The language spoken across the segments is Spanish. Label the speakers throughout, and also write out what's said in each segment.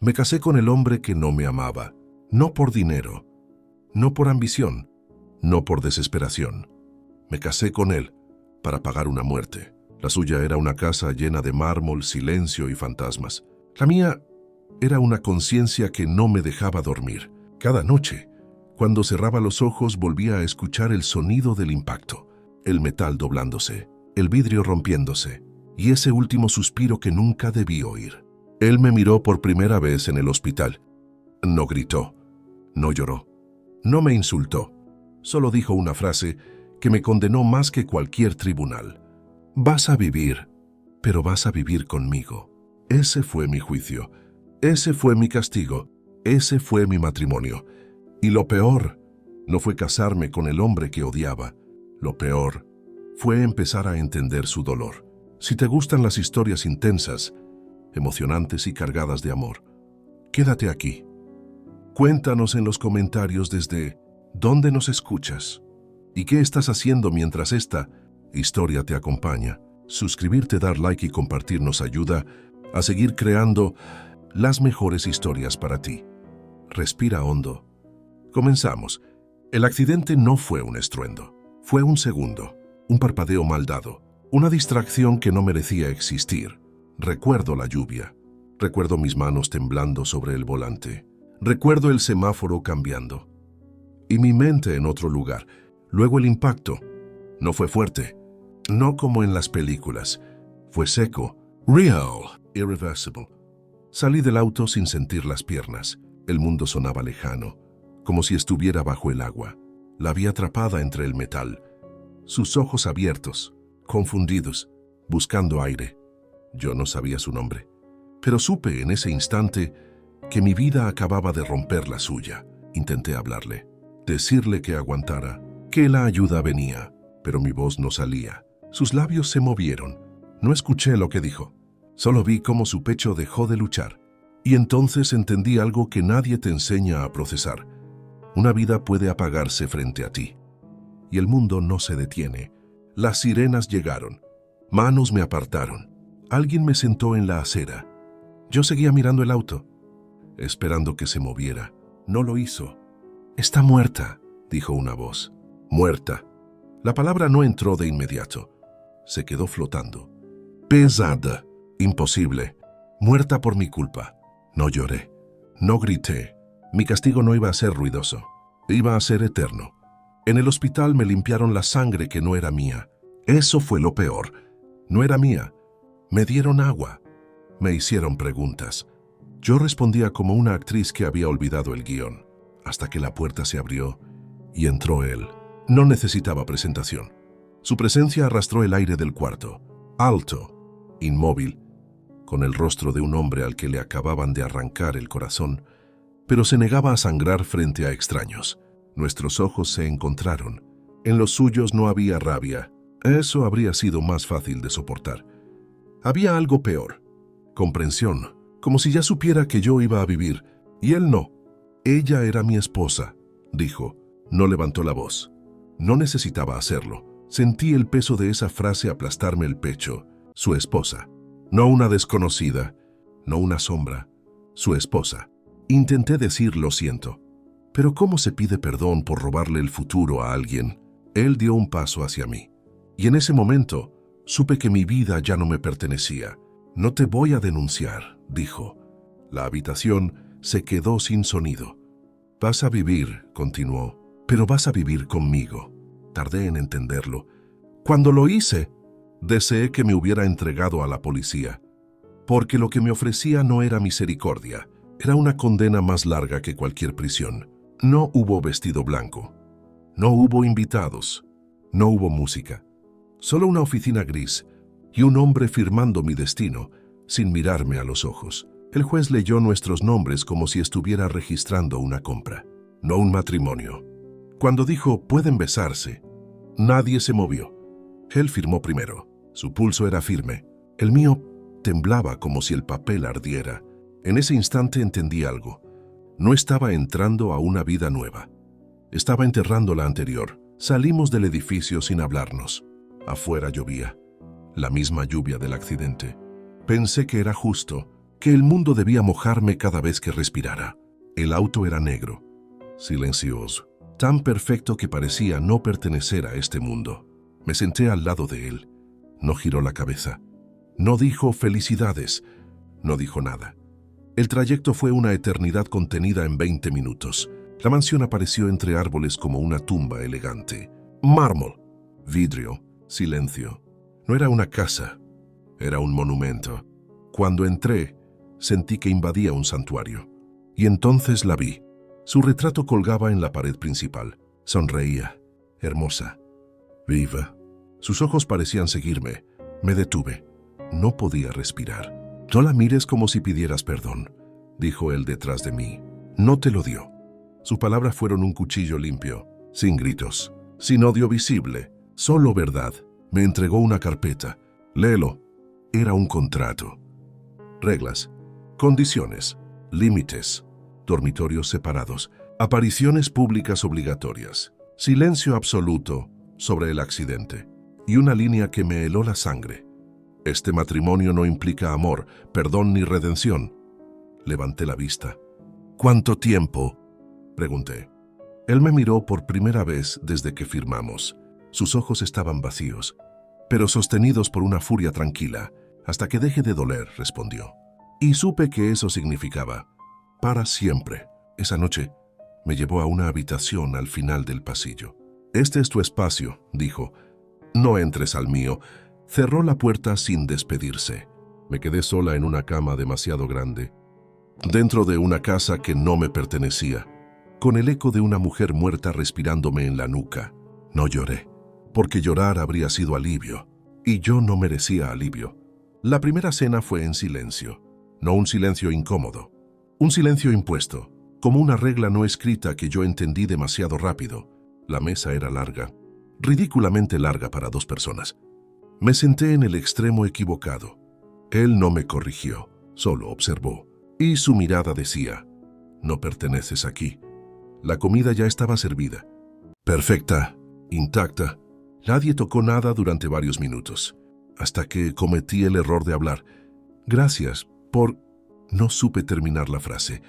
Speaker 1: Me casé con el hombre que no me amaba, no por dinero, no por ambición, no por desesperación. Me casé con él para pagar una muerte. La suya era una casa llena de mármol, silencio y fantasmas. La mía era una conciencia que no me dejaba dormir. Cada noche, cuando cerraba los ojos, volvía a escuchar el sonido del impacto, el metal doblándose, el vidrio rompiéndose, y ese último suspiro que nunca debí oír. Él me miró por primera vez en el hospital. No gritó, no lloró, no me insultó. Solo dijo una frase que me condenó más que cualquier tribunal. Vas a vivir, pero vas a vivir conmigo. Ese fue mi juicio, ese fue mi castigo, ese fue mi matrimonio. Y lo peor no fue casarme con el hombre que odiaba. Lo peor fue empezar a entender su dolor. Si te gustan las historias intensas, emocionantes y cargadas de amor, quédate aquí. Cuéntanos en los comentarios desde dónde nos escuchas y qué estás haciendo mientras esta historia te acompaña. Suscribirte, dar like y compartir nos ayuda a seguir creando las mejores historias para ti. Respira hondo. Comenzamos. El accidente no fue un estruendo, fue un segundo, un parpadeo mal dado, una distracción que no merecía existir. Recuerdo la lluvia, recuerdo mis manos temblando sobre el volante, recuerdo el semáforo cambiando y mi mente en otro lugar. Luego el impacto no fue fuerte, no como en las películas, fue seco, real, irreversible. Salí del auto sin sentir las piernas. El mundo sonaba lejano, como si estuviera bajo el agua. La vi atrapada entre el metal, sus ojos abiertos, confundidos, buscando aire. Yo no sabía su nombre, pero supe en ese instante que mi vida acababa de romper la suya. Intenté hablarle, decirle que aguantara, que la ayuda venía, pero mi voz no salía. Sus labios se movieron. No escuché lo que dijo. Solo vi cómo su pecho dejó de luchar. Y entonces entendí algo que nadie te enseña a procesar. Una vida puede apagarse frente a ti. Y el mundo no se detiene. Las sirenas llegaron. Manos me apartaron. Alguien me sentó en la acera. Yo seguía mirando el auto, esperando que se moviera. No lo hizo. Está muerta, dijo una voz. Muerta. La palabra no entró de inmediato. Se quedó flotando. Pesada. Imposible. Muerta por mi culpa. No lloré. No grité. Mi castigo no iba a ser ruidoso. Iba a ser eterno. En el hospital me limpiaron la sangre que no era mía. Eso fue lo peor. No era mía. Me dieron agua. Me hicieron preguntas. Yo respondía como una actriz que había olvidado el guión, hasta que la puerta se abrió y entró él. No necesitaba presentación. Su presencia arrastró el aire del cuarto, alto, inmóvil, con el rostro de un hombre al que le acababan de arrancar el corazón, pero se negaba a sangrar frente a extraños. Nuestros ojos se encontraron. En los suyos no había rabia. Eso habría sido más fácil de soportar. Había algo peor. Comprensión, como si ya supiera que yo iba a vivir, y él no. Ella era mi esposa, dijo. No levantó la voz. No necesitaba hacerlo. Sentí el peso de esa frase aplastarme el pecho. Su esposa. No una desconocida, no una sombra. Su esposa. Intenté decir lo siento. Pero ¿cómo se pide perdón por robarle el futuro a alguien? Él dio un paso hacia mí. Y en ese momento, supe que mi vida ya no me pertenecía. No te voy a denunciar, dijo. La habitación se quedó sin sonido. Vas a vivir, continuó, pero vas a vivir conmigo. Tardé en entenderlo. Cuando lo hice, deseé que me hubiera entregado a la policía, porque lo que me ofrecía no era misericordia, era una condena más larga que cualquier prisión. No hubo vestido blanco, no hubo invitados, no hubo música, solo una oficina gris y un hombre firmando mi destino sin mirarme a los ojos. El juez leyó nuestros nombres como si estuviera registrando una compra, no un matrimonio. Cuando dijo, pueden besarse, nadie se movió. Él firmó primero. Su pulso era firme. El mío temblaba como si el papel ardiera. En ese instante entendí algo. No estaba entrando a una vida nueva. Estaba enterrando la anterior. Salimos del edificio sin hablarnos. Afuera llovía. La misma lluvia del accidente. Pensé que era justo, que el mundo debía mojarme cada vez que respirara. El auto era negro, silencioso, tan perfecto que parecía no pertenecer a este mundo. Me senté al lado de él. No giró la cabeza. No dijo felicidades. No dijo nada. El trayecto fue una eternidad contenida en 20 minutos. La mansión apareció entre árboles como una tumba elegante. Mármol, vidrio, silencio. No era una casa, era un monumento. Cuando entré, sentí que invadía un santuario. Y entonces la vi. Su retrato colgaba en la pared principal. Sonreía, hermosa, viva. Sus ojos parecían seguirme. Me detuve. No podía respirar. «No la mires como si pidieras perdón», dijo él detrás de mí. «No te lo dio». Sus palabras fueron un cuchillo limpio, sin gritos, sin odio visible, solo verdad. Me entregó una carpeta. «Léelo». Era un contrato. Reglas, condiciones, límites, dormitorios separados, apariciones públicas obligatorias, silencio absoluto sobre el accidente y una línea que me heló la sangre. «Este matrimonio no implica amor, perdón ni redención». Levanté la vista. «¿Cuánto tiempo?», pregunté. Él me miró por primera vez desde que firmamos. Sus ojos estaban vacíos, pero sostenidos por una furia tranquila. «Hasta que deje de doler», respondió. Y supe que eso significaba para siempre. Esa noche me llevó a una habitación al final del pasillo. «Este es tu espacio», dijo. «No entres al mío». Cerró la puerta sin despedirse. Me quedé sola en una cama demasiado grande, dentro de una casa que no me pertenecía, con el eco de una mujer muerta respirándome en la nuca. No lloré, porque llorar habría sido alivio, y yo no merecía alivio. La primera cena fue en silencio, no un silencio incómodo, un silencio impuesto, como una regla no escrita que yo entendí demasiado rápido. La mesa era larga, ridículamente larga para 2 personas. Me senté en el extremo equivocado. Él no me corrigió, solo observó, y su mirada decía: «No perteneces aquí». La comida ya estaba servida, perfecta, intacta. Nadie tocó nada durante varios minutos, hasta que cometí el error de hablar. «Gracias por...». No supe terminar la frase.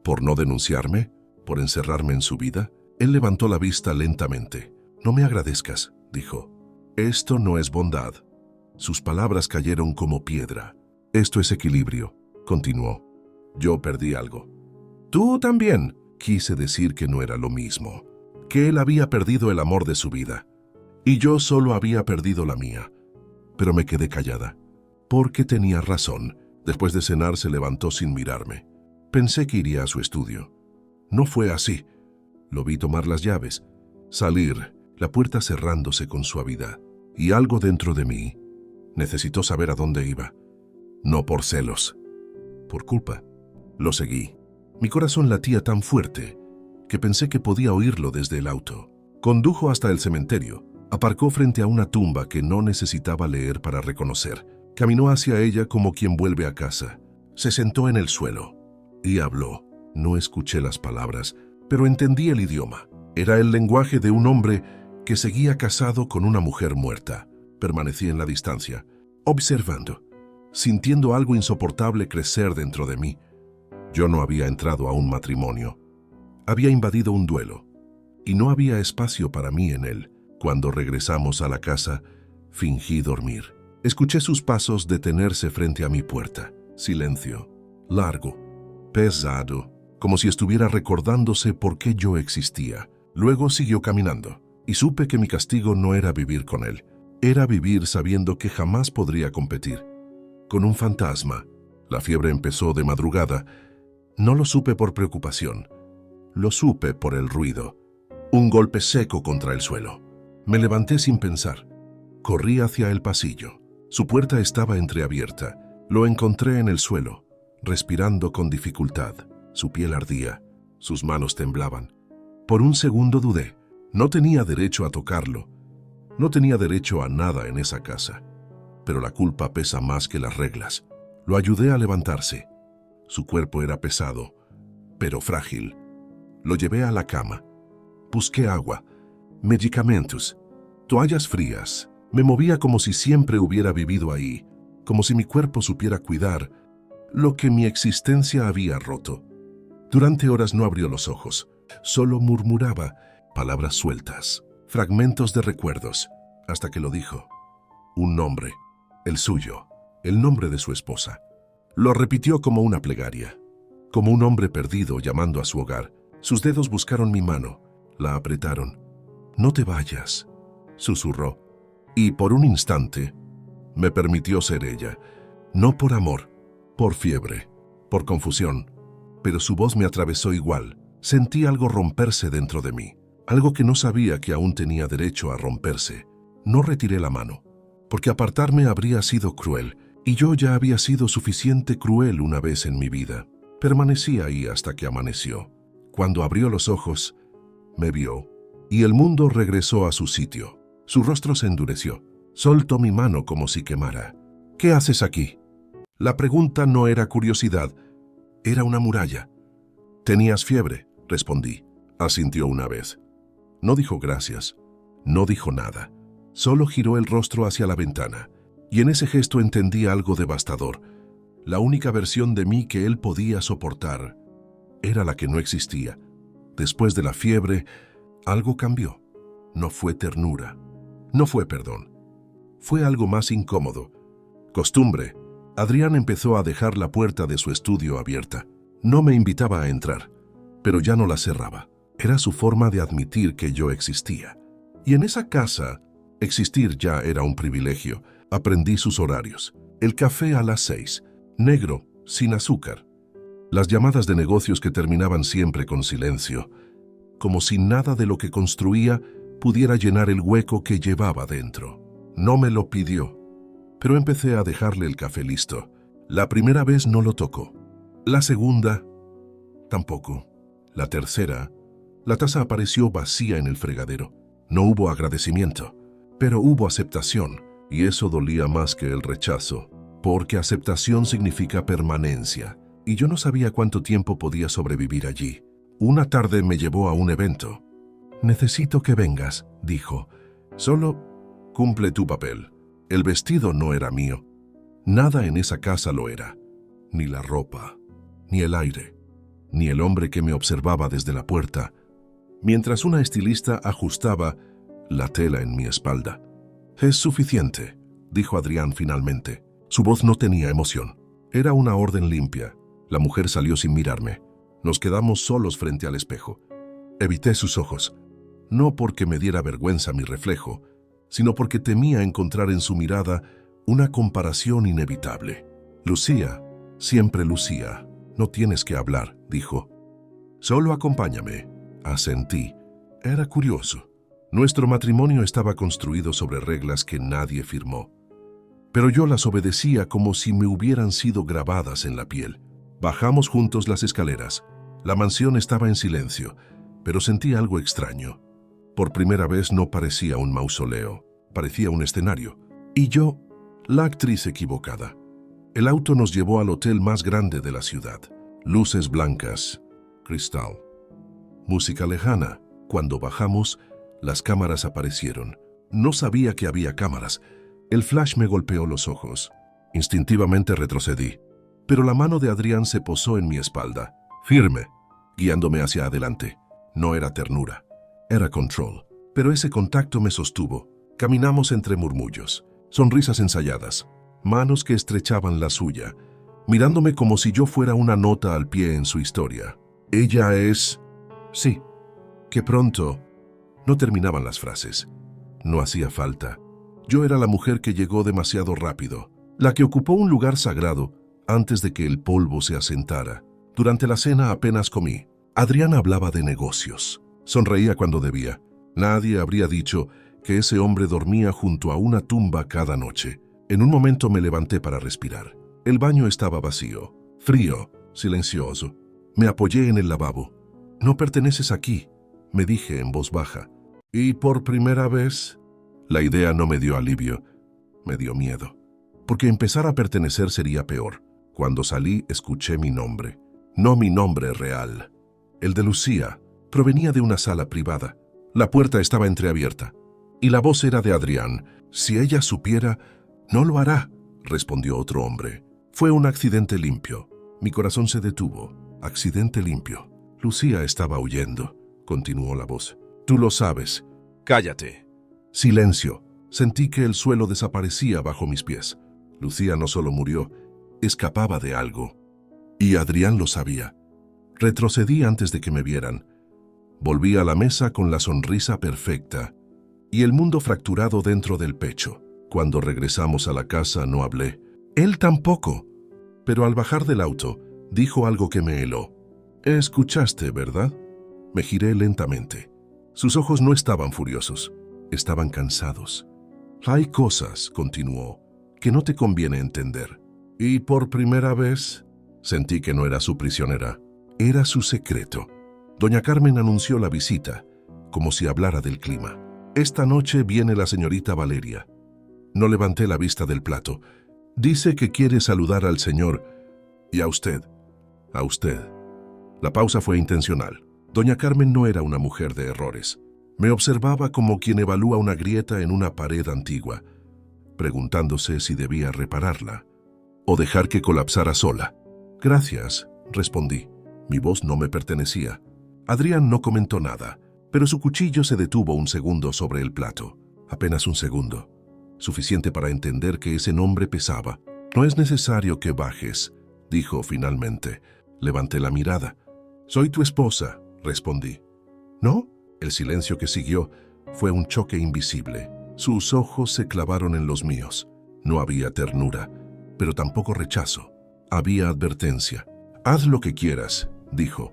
Speaker 1: «¿Por no denunciarme? ¿Por encerrarme en su vida?». Él levantó la vista lentamente. «No me agradezcas», dijo. «Esto no es bondad». Sus palabras cayeron como piedra. «Esto es equilibrio», continuó. «Yo perdí algo». «Tú también». Quise decir que no era lo mismo, que él había perdido el amor de su vida, y yo solo había perdido la mía. Pero me quedé callada, porque tenía razón. Después de cenar se levantó sin mirarme. Pensé que iría a su estudio. No fue así. Lo vi tomar las llaves, salir, la puerta cerrándose con suavidad. Y algo dentro de mí necesitó saber a dónde iba. No por celos, por culpa. Lo seguí. Mi corazón latía tan fuerte que pensé que podía oírlo desde el auto. Condujo hasta el cementerio. Aparcó frente a una tumba que no necesitaba leer para reconocer. Caminó hacia ella como quien vuelve a casa. Se sentó en el suelo y habló. No escuché las palabras, pero entendí el idioma. Era el lenguaje de un hombre que seguía casado con una mujer muerta. Permanecí en la distancia, observando, sintiendo algo insoportable crecer dentro de mí. Yo no había entrado a un matrimonio. Había invadido un duelo, y no había espacio para mí en él. Cuando regresamos a la casa, fingí dormir. Escuché sus pasos detenerse frente a mi puerta. Silencio, largo, pesado, como si estuviera recordándose por qué yo existía. Luego siguió caminando, y supe que mi castigo no era vivir con él. Era vivir sabiendo que jamás podría competir con un fantasma. La fiebre empezó de madrugada. No lo supe por preocupación. Lo supe por el ruido. Un golpe seco contra el suelo. Me levanté sin pensar. Corrí hacia el pasillo. Su puerta estaba entreabierta. Lo encontré en el suelo, respirando con dificultad. Su piel ardía. Sus manos temblaban. Por un segundo dudé. No tenía derecho a tocarlo. No tenía derecho a nada en esa casa. Pero la culpa pesa más que las reglas. Lo ayudé a levantarse. Su cuerpo era pesado, pero frágil. Lo llevé a la cama. Busqué agua, medicamentos, toallas frías. Me movía como si siempre hubiera vivido ahí, como si mi cuerpo supiera cuidar lo que mi existencia había roto. Durante horas no abrió los ojos, solo murmuraba palabras sueltas, fragmentos de recuerdos, hasta que lo dijo. Un nombre, el suyo, el nombre de su esposa. Lo repitió como una plegaria, como un hombre perdido llamando a su hogar. Sus dedos buscaron mi mano, la apretaron. No te vayas, susurró, y por un instante me permitió ser ella, no por amor, por fiebre, por confusión, pero su voz me atravesó igual. Sentí algo romperse dentro de mí, algo que no sabía que aún tenía derecho a romperse. No retiré la mano, porque apartarme habría sido cruel, y yo ya había sido suficiente cruel una vez en mi vida. Permanecí ahí hasta que amaneció. Cuando abrió los ojos, me vio, y el mundo regresó a su sitio. Su rostro se endureció. Soltó mi mano como si quemara. ¿Qué haces aquí? La pregunta no era curiosidad, era una muralla. ¿Tenías fiebre?, respondí. Asintió una vez. No dijo gracias, no dijo nada. Solo giró el rostro hacia la ventana, y en ese gesto entendí algo devastador. La única versión de mí que él podía soportar era la que no existía. Después de la fiebre, algo cambió. No fue ternura, no fue perdón. Fue algo más incómodo. Costumbre. Adrián empezó a dejar la puerta de su estudio abierta. No me invitaba a entrar, pero ya no la cerraba. Era su forma de admitir que yo existía. Y en esa casa, existir ya era un privilegio. Aprendí sus horarios. El café a las 6, negro, sin azúcar. Las llamadas de negocios que terminaban siempre con silencio, como si nada de lo que construía pudiera llenar el hueco que llevaba dentro. No me lo pidió, pero empecé a dejarle el café listo. La primera vez no lo tocó. La segunda, tampoco. La tercera, la taza apareció vacía en el fregadero. No hubo agradecimiento, pero hubo aceptación, y eso dolía más que el rechazo, porque aceptación significa permanencia, y yo no sabía cuánto tiempo podía sobrevivir allí. Una tarde me llevó a un evento. «Necesito que vengas», dijo. «Solo cumple tu papel». El vestido no era mío. Nada en esa casa lo era. Ni la ropa, ni el aire, ni el hombre que me observaba desde la puerta, mientras una estilista ajustaba la tela en mi espalda. «Es suficiente», dijo Adrián finalmente. Su voz no tenía emoción. Era una orden limpia. La mujer salió sin mirarme. Nos quedamos solos frente al espejo. Evité sus ojos, no porque me diera vergüenza mi reflejo, sino porque temía encontrar en su mirada una comparación inevitable. «Lucía, siempre Lucía, no tienes que hablar», dijo. «Solo acompáñame», asentí. Era curioso. Nuestro matrimonio estaba construido sobre reglas que nadie firmó, pero yo las obedecía como si me hubieran sido grabadas en la piel. Bajamos juntos las escaleras. La mansión estaba en silencio, pero sentí algo extraño. Por primera vez no parecía un mausoleo, parecía un escenario. Y yo, la actriz equivocada. El auto nos llevó al hotel más grande de la ciudad. Luces blancas, cristal, música lejana. Cuando bajamos, las cámaras aparecieron. No sabía que había cámaras. El flash me golpeó los ojos. Instintivamente retrocedí, pero la mano de Adrián se posó en mi espalda, firme, guiándome hacia adelante. No era ternura, era control, pero ese contacto me sostuvo. Caminamos entre murmullos, sonrisas ensayadas, manos que estrechaban la suya, mirándome como si yo fuera una nota al pie en su historia. «Ella es...» «Sí», que pronto no terminaban las frases. No hacía falta. Yo era la mujer que llegó demasiado rápido, la que ocupó un lugar sagrado antes de que el polvo se asentara. Durante la cena apenas comí. Adrián hablaba de negocios. Sonreía cuando debía. Nadie habría dicho que ese hombre dormía junto a una tumba cada noche. En un momento me levanté para respirar. El baño estaba vacío, frío, silencioso. Me apoyé en el lavabo. «No perteneces aquí», me dije en voz baja. Y por primera vez, la idea no me dio alivio, me dio miedo. Porque empezar a pertenecer sería peor. Cuando salí, escuché mi nombre. No mi nombre real. El de Lucía provenía de una sala privada. La puerta estaba entreabierta. Y la voz era de Adrián. «Si ella supiera...» «No lo hará», respondió otro hombre. Fue un accidente limpio. Mi corazón se detuvo. Accidente limpio. Lucía estaba huyendo, continuó la voz. Tú lo sabes. Cállate. Silencio. Sentí que el suelo desaparecía bajo mis pies. Lucía no solo murió, escapaba de algo. Y Adrián lo sabía. Retrocedí antes de que me vieran. Volví a la mesa con la sonrisa perfecta y el mundo fracturado dentro del pecho. Cuando regresamos a la casa no hablé. Él tampoco. Pero al bajar del auto, dijo algo que me heló. «Escuchaste, ¿verdad?» Me giré lentamente. Sus ojos no estaban furiosos, estaban cansados. «Hay cosas», continuó, «que no te conviene entender». Y por primera vez sentí que no era su prisionera, era su secreto. Doña Carmen anunció la visita, como si hablara del clima. «Esta noche viene la señorita Valeria». No levanté la vista del plato. «Dice que quiere saludar al señor y a usted». «A usted». La pausa fue intencional. Doña Carmen no era una mujer de errores. Me observaba como quien evalúa una grieta en una pared antigua, preguntándose si debía repararla o dejar que colapsara sola. «Gracias», respondí. Mi voz no me pertenecía. Adrián no comentó nada, pero su cuchillo se detuvo un segundo sobre el plato. Apenas un segundo. Suficiente para entender que ese nombre pesaba. «No es necesario que bajes», dijo finalmente. Levanté la mirada. «Soy tu esposa», respondí. «¿No?» El silencio que siguió fue un choque invisible. Sus ojos se clavaron en los míos. No había ternura, pero tampoco rechazo. Había advertencia. «Haz lo que quieras», dijo,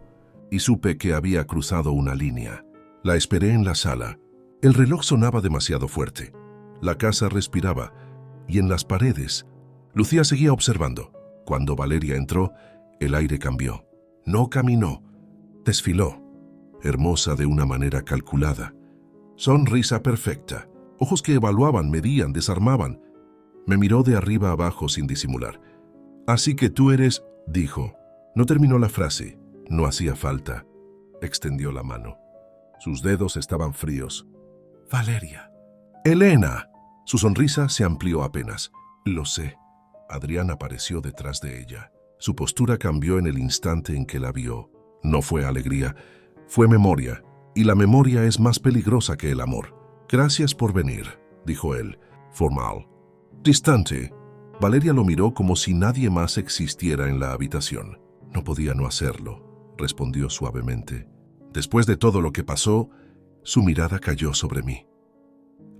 Speaker 1: y supe que había cruzado una línea. La esperé en la sala. El reloj sonaba demasiado fuerte. La casa respiraba, y en las paredes, Lucía seguía observando. Cuando Valeria entró, el aire cambió. No caminó, desfiló, hermosa de una manera calculada. Sonrisa perfecta, ojos que evaluaban, medían, desarmaban. Me miró de arriba abajo sin disimular. «Así que tú eres», dijo. No terminó la frase. No hacía falta. Extendió la mano. Sus dedos estaban fríos. «Valeria». «Elena». Su sonrisa se amplió apenas. «Lo sé». Adrián apareció detrás de ella. Su postura cambió en el instante en que la vio. No fue alegría, fue memoria. Y la memoria es más peligrosa que el amor. «Gracias por venir», dijo él, formal. Distante. Valeria lo miró como si nadie más existiera en la habitación. «No podía no hacerlo», respondió suavemente. Después de todo lo que pasó, su mirada cayó sobre mí.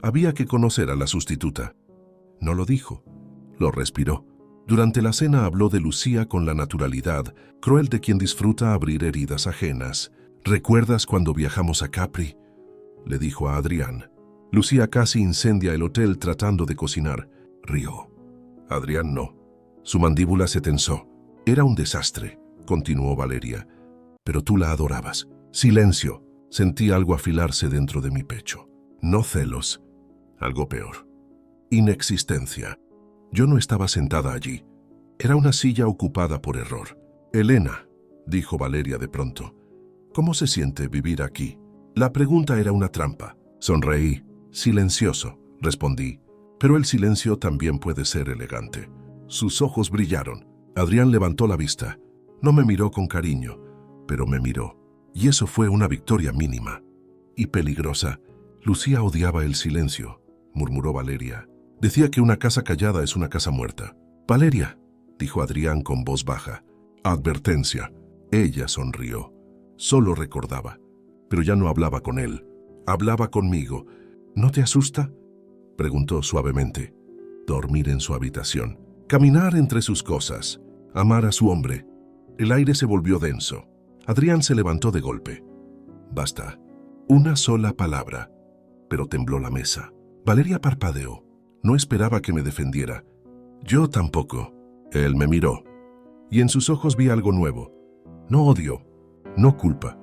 Speaker 1: Había que conocer a la sustituta. No lo dijo, lo respiró. Durante la cena habló de Lucía con la naturalidad cruel de quien disfruta abrir heridas ajenas. «¿Recuerdas cuando viajamos a Capri?», le dijo a Adrián. «Lucía casi incendia el hotel tratando de cocinar». Rió. Adrián no. Su mandíbula se tensó. «Era un desastre», continuó Valeria. «Pero tú la adorabas». Silencio. Sentí algo afilarse dentro de mi pecho. No celos. Algo peor. Inexistencia. Yo no estaba sentada allí. Era una silla ocupada por error. «Elena», dijo Valeria de pronto, «¿cómo se siente vivir aquí?» La pregunta era una trampa. Sonreí. «Silencioso», respondí. Pero el silencio también puede ser elegante. Sus ojos brillaron. Adrián levantó la vista. No me miró con cariño, pero me miró. Y eso fue una victoria mínima. Y peligrosa. Lucía odiaba el silencio, murmuró Valeria. Decía que una casa callada es una casa muerta. «Valeria», dijo Adrián con voz baja. Advertencia. Ella sonrió. Solo recordaba. Pero ya no hablaba con él. Hablaba conmigo. «¿No te asusta?», preguntó suavemente. Dormir en su habitación. Caminar entre sus cosas. Amar a su hombre. El aire se volvió denso. Adrián se levantó de golpe. «Basta». Una sola palabra. Pero tembló la mesa. Valeria parpadeó. No esperaba que me defendiera. Yo tampoco. Él me miró. Y en sus ojos vi algo nuevo. No odio, no culpa.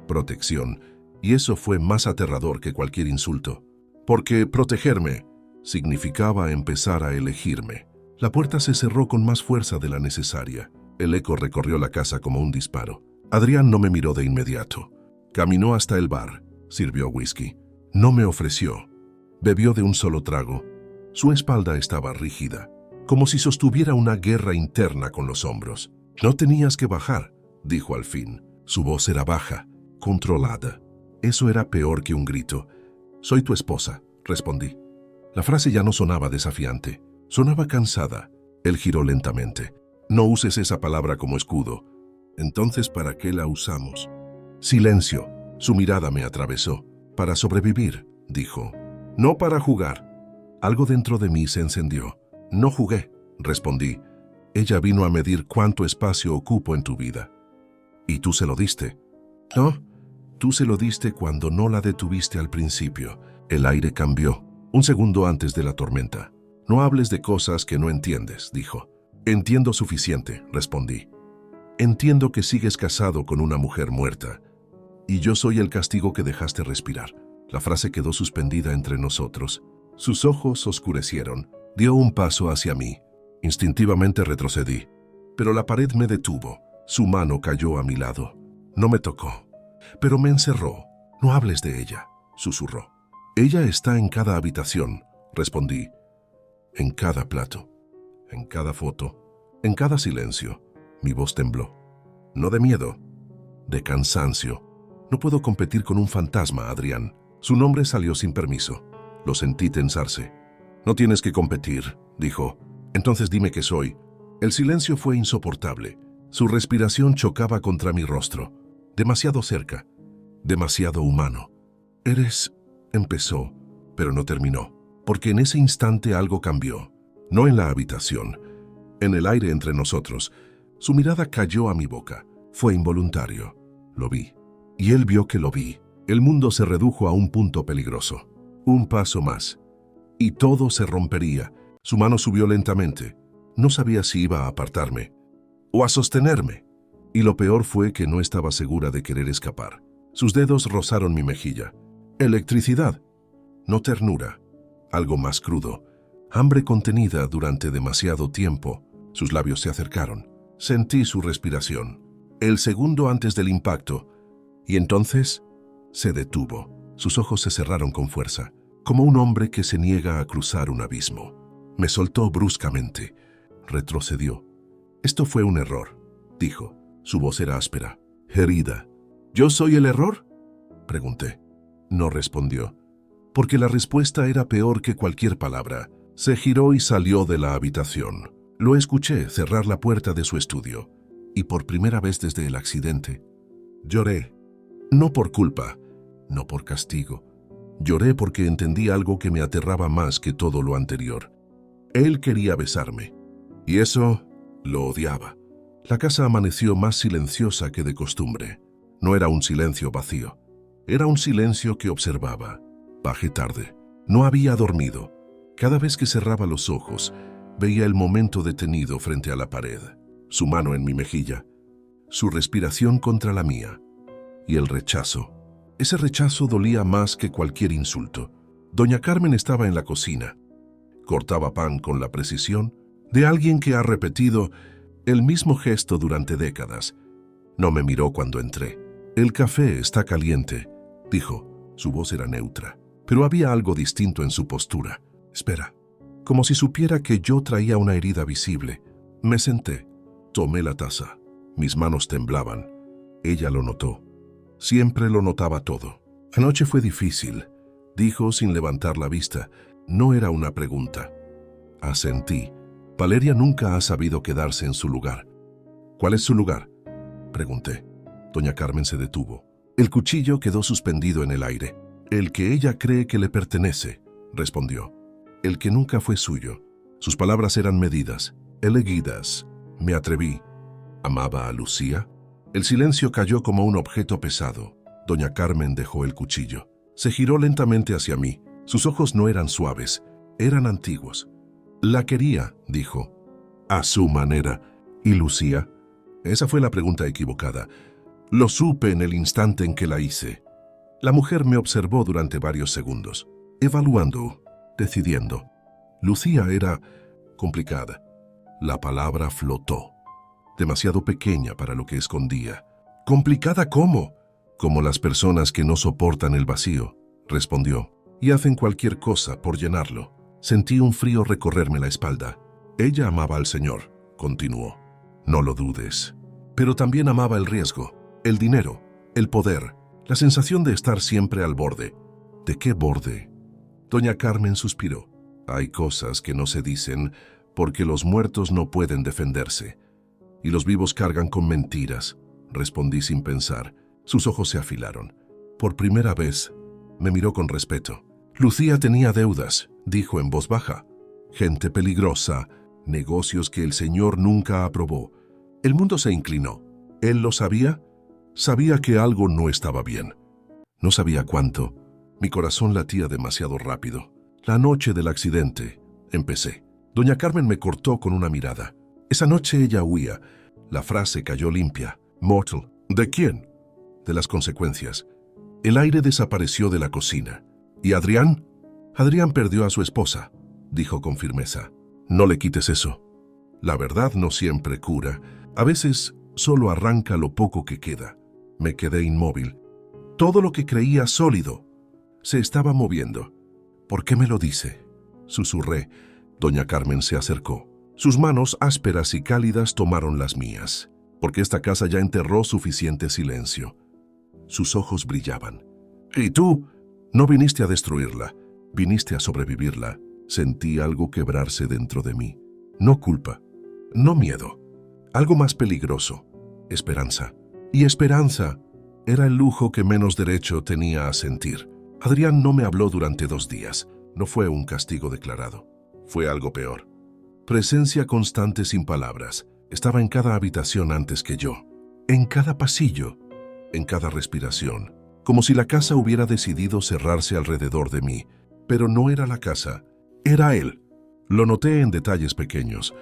Speaker 1: Protección. Y eso fue más aterrador que cualquier insulto. Porque protegerme significaba empezar a elegirme. La puerta se cerró con más fuerza de la necesaria. El eco recorrió la casa como un disparo. Adrián no me miró de inmediato. Caminó hasta el bar. Sirvió whisky. No me ofreció. Bebió de un solo trago. Su espalda estaba rígida. como si sostuviera una guerra interna con los hombros. No tenías que bajar, dijo al fin. Su voz era baja, controlada. Eso era peor que un grito. Soy tu esposa, respondí. La frase ya no sonaba desafiante, sonaba cansada. Él giró lentamente. No uses esa palabra como escudo. Entonces, ¿para qué la usamos? Silencio. Su mirada me atravesó. Para sobrevivir, dijo. No para jugar. Algo dentro de mí se encendió. No jugué, respondí. Ella vino a medir cuánto espacio ocupo en tu vida. ¿Y tú se lo diste? No, tú se lo diste cuando no la detuviste al principio. El aire cambió, un segundo antes de la tormenta. No hables de cosas que no entiendes, dijo. Entiendo suficiente, respondí. Entiendo que sigues casado con una mujer muerta. Y yo soy el castigo que dejaste respirar. La frase quedó suspendida entre nosotros. Sus ojos oscurecieron. Dio un paso hacia mí. Instintivamente retrocedí. Pero la pared me detuvo. Su mano cayó a mi lado. No me tocó, pero me encerró. No hables de ella, susurró. Ella está en cada habitación, respondí. En cada plato, en cada foto, en cada silencio. Mi voz tembló. No de miedo, de cansancio. No puedo competir con un fantasma, Adrián. Su nombre salió sin permiso. Lo sentí tensarse. No tienes que competir, dijo. Entonces dime qué soy. El silencio fue insoportable. Su respiración chocaba contra mi rostro. Demasiado cerca. Demasiado humano. Eres... empezó, pero no terminó. Porque en ese instante algo cambió. No en la habitación. En el aire entre nosotros. Su mirada cayó a mi boca. Fue involuntario. Lo vi. Y él vio que lo vi. El mundo se redujo a un punto peligroso. Un paso más. Y todo se rompería. Su mano subió lentamente. No sabía si iba a apartarme o a sostenerme. Y lo peor fue que no estaba segura de querer escapar. Sus dedos rozaron mi mejilla. Electricidad. No ternura. Algo más crudo. Hambre contenida durante demasiado tiempo. Sus labios se acercaron. Sentí su respiración. El segundo antes del impacto. Y entonces se detuvo. Sus ojos se cerraron con fuerza, como un hombre que se niega a cruzar un abismo. Me soltó bruscamente. Retrocedió. Esto fue un error, dijo. Su voz era áspera. Herida. ¿Yo soy el error? Pregunté. No respondió. Porque la respuesta era peor que cualquier palabra. Se giró y salió de la habitación. Lo escuché cerrar la puerta de su estudio. Y por primera vez desde el accidente, lloré. No por culpa, no por castigo. Lloré porque entendí algo que me aterraba más que todo lo anterior. Él quería besarme. Y eso lo odiaba. La casa amaneció más silenciosa que de costumbre. No era un silencio vacío. Era un silencio que observaba. Bajé tarde. No había dormido. Cada vez que cerraba los ojos, veía el momento detenido frente a la pared. Su mano en mi mejilla. Su respiración contra la mía. Y el rechazo. Ese rechazo dolía más que cualquier insulto. Doña Carmen estaba en la cocina. Cortaba pan con la precisión de alguien que ha repetido el mismo gesto durante décadas. No me miró cuando entré. El café está caliente, dijo. Su voz era neutra, pero había algo distinto en su postura. Espera. Como si supiera que yo traía una herida visible. Me senté. Tomé la taza. Mis manos temblaban. Ella lo notó. Siempre lo notaba todo. Anoche fue difícil, dijo sin levantar la vista. No era una pregunta. Asentí. Valeria nunca ha sabido quedarse en su lugar. ¿Cuál es su lugar?, pregunté. Doña Carmen se detuvo. El cuchillo quedó suspendido en el aire. El que ella cree que le pertenece, respondió. El que nunca fue suyo. Sus palabras eran medidas, elegidas. Me atreví. ¿Amaba a Lucía? El silencio cayó como un objeto pesado. Doña Carmen dejó el cuchillo. Se giró lentamente hacia mí. Sus ojos no eran suaves, eran antiguos. La quería, dijo. A su manera. ¿Y Lucía? Esa fue la pregunta equivocada. Lo supe en el instante en que la hice. La mujer me observó durante varios segundos, evaluando, decidiendo. Lucía era complicada. La palabra flotó. Demasiado pequeña para lo que escondía. ¿Complicada cómo? Como las personas que no soportan el vacío, respondió, y hacen cualquier cosa por llenarlo. Sentí un frío recorrerme la espalda. Ella amaba al Señor, continuó. No lo dudes. Pero también amaba el riesgo, el dinero, el poder, la sensación de estar siempre al borde. ¿De qué borde? Doña Carmen suspiró. Hay cosas que no se dicen porque los muertos no pueden defenderse. Y los vivos cargan con mentiras, respondí sin pensar. Sus ojos se afilaron. Por primera vez, me miró con respeto. Lucía tenía deudas, dijo en voz baja. Gente peligrosa, negocios que el Señor nunca aprobó. El mundo se inclinó. ¿Él lo sabía? Sabía que algo no estaba bien. No sabía cuánto. Mi corazón latía demasiado rápido. La noche del accidente, empecé. Doña Carmen me cortó con una mirada. Esa noche ella huía. La frase cayó limpia. Mortal. ¿De quién? De las consecuencias. El aire desapareció de la cocina. ¿Y Adrián? Adrián perdió a su esposa, dijo con firmeza. No le quites eso. La verdad no siempre cura. A veces solo arranca lo poco que queda. Me quedé inmóvil. Todo lo que creía sólido se estaba moviendo. ¿Por qué me lo dice? Susurré. Doña Carmen se acercó. Sus manos ásperas y cálidas tomaron las mías, porque esta casa ya enterró suficiente silencio. Sus ojos brillaban. ¿Y tú? No viniste a destruirla, viniste a sobrevivirla. Sentí algo quebrarse dentro de mí. No culpa, no miedo. Algo más peligroso, esperanza. Y esperanza era el lujo que menos derecho tenía a sentir. Adrián no me habló durante 2 días. No fue un castigo declarado. Fue algo peor. Presencia constante sin palabras. Estaba en cada habitación antes que yo. En cada pasillo. En cada respiración. Como si la casa hubiera decidido cerrarse alrededor de mí. Pero no era la casa. Era él. Lo noté en detalles pequeños.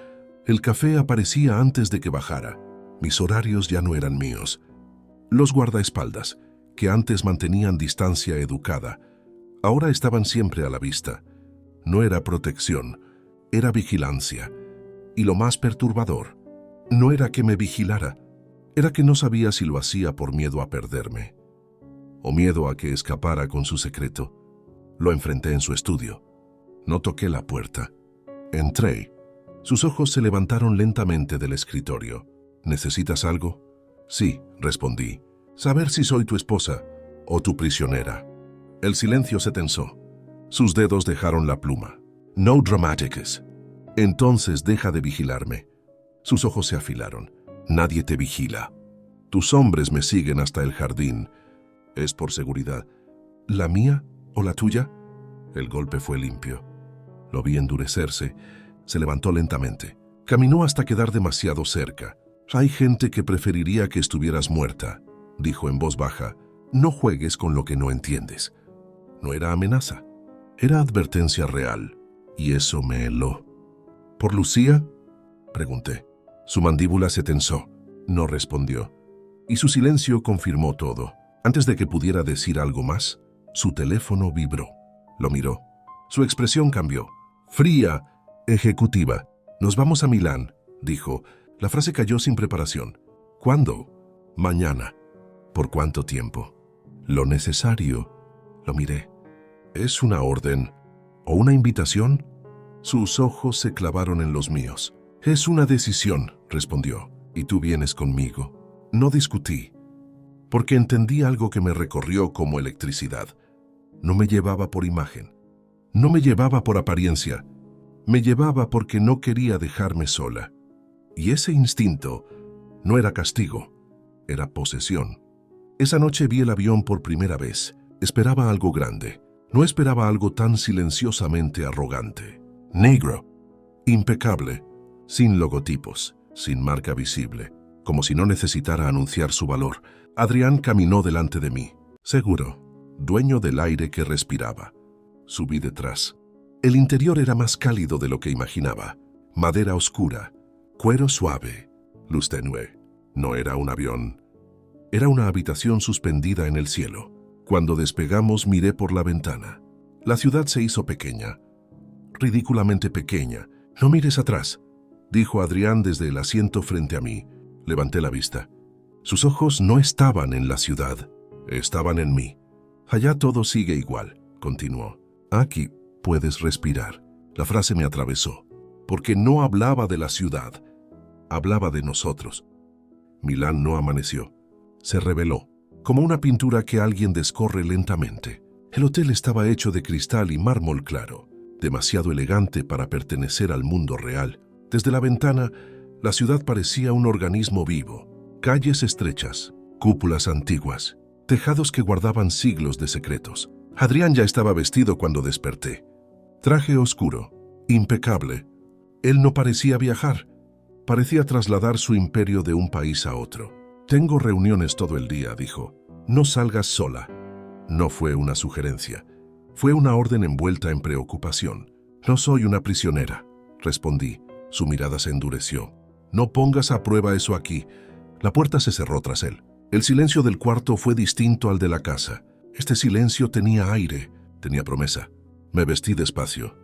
Speaker 1: El café aparecía antes de que bajara. Mis horarios ya no eran míos. Los guardaespaldas, que antes mantenían distancia educada, ahora estaban siempre a la vista. No era protección, era vigilancia. Y lo más perturbador, no era que me vigilara, era que no sabía si lo hacía por miedo a perderme, o miedo a que escapara con su secreto. Lo enfrenté en su estudio. No toqué la puerta. Entré. Sus ojos se levantaron lentamente del escritorio. ¿Necesitas algo? Sí, respondí. Saber si soy tu esposa o tu prisionera. El silencio se tensó. Sus dedos dejaron la pluma. No dramatics. Entonces deja de vigilarme. Sus ojos se afilaron. Nadie te vigila. Tus hombres me siguen hasta el jardín. Es por seguridad. ¿La mía o la tuya? El golpe fue limpio. Lo vi endurecerse. Se levantó lentamente. Caminó hasta quedar demasiado cerca. Hay gente que preferiría que estuvieras muerta, dijo en voz baja. No juegues con lo que no entiendes. No era amenaza. Era advertencia real. Y eso me heló. ¿Por Lucía? Pregunté. Su mandíbula se tensó. No respondió. Y su silencio confirmó todo. Antes de que pudiera decir algo más, su teléfono vibró. Lo miró. Su expresión cambió. Fría, ejecutiva. Nos vamos a Milán, dijo. La frase cayó sin preparación. ¿Cuándo? Mañana. ¿Por cuánto tiempo? Lo necesario. Lo miré. ¿Es una orden o una invitación? Sus ojos se clavaron en los míos. Es una decisión, respondió. Y tú vienes conmigo. No discutí, porque entendí algo que me recorrió como electricidad. No me llevaba por imagen. No me llevaba por apariencia. Me llevaba porque no quería dejarme sola. Y ese instinto no era castigo, era posesión. Esa noche vi el avión por primera vez. Esperaba algo grande. No esperaba algo tan silenciosamente arrogante. Negro, impecable, sin logotipos, sin marca visible, como si no necesitara anunciar su valor. Adrián caminó delante de mí, seguro, dueño del aire que respiraba. Subí detrás. El interior era más cálido de lo que imaginaba. Madera oscura, cuero suave, luz tenue. No era un avión. Era una habitación suspendida en el cielo. Cuando despegamos miré por la ventana. La ciudad se hizo pequeña, ridículamente pequeña. No mires atrás, dijo Adrián desde el asiento frente a mí. Levanté la vista. Sus ojos no estaban en la ciudad, estaban en mí. Allá todo sigue igual, continuó. Aquí puedes respirar. La frase me atravesó. porque no hablaba de la ciudad, hablaba de nosotros. Milán no amaneció. Se reveló, como una pintura que alguien descorre lentamente. El hotel estaba hecho de cristal y mármol claro, demasiado elegante para pertenecer al mundo real. Desde la ventana, la ciudad parecía un organismo vivo. Calles estrechas, cúpulas antiguas, tejados que guardaban siglos de secretos. Adrián ya estaba vestido cuando desperté. Traje oscuro, impecable. Él no parecía viajar. Parecía trasladar su imperio de un país a otro. «Tengo reuniones todo el día», dijo. «No salgas sola». No fue una sugerencia. Fue una orden envuelta en preocupación. «No soy una prisionera», respondí. Su mirada se endureció. «No pongas a prueba eso aquí». La puerta se cerró tras él. El silencio del cuarto fue distinto al de la casa. Este silencio tenía aire, tenía promesa. Me vestí despacio.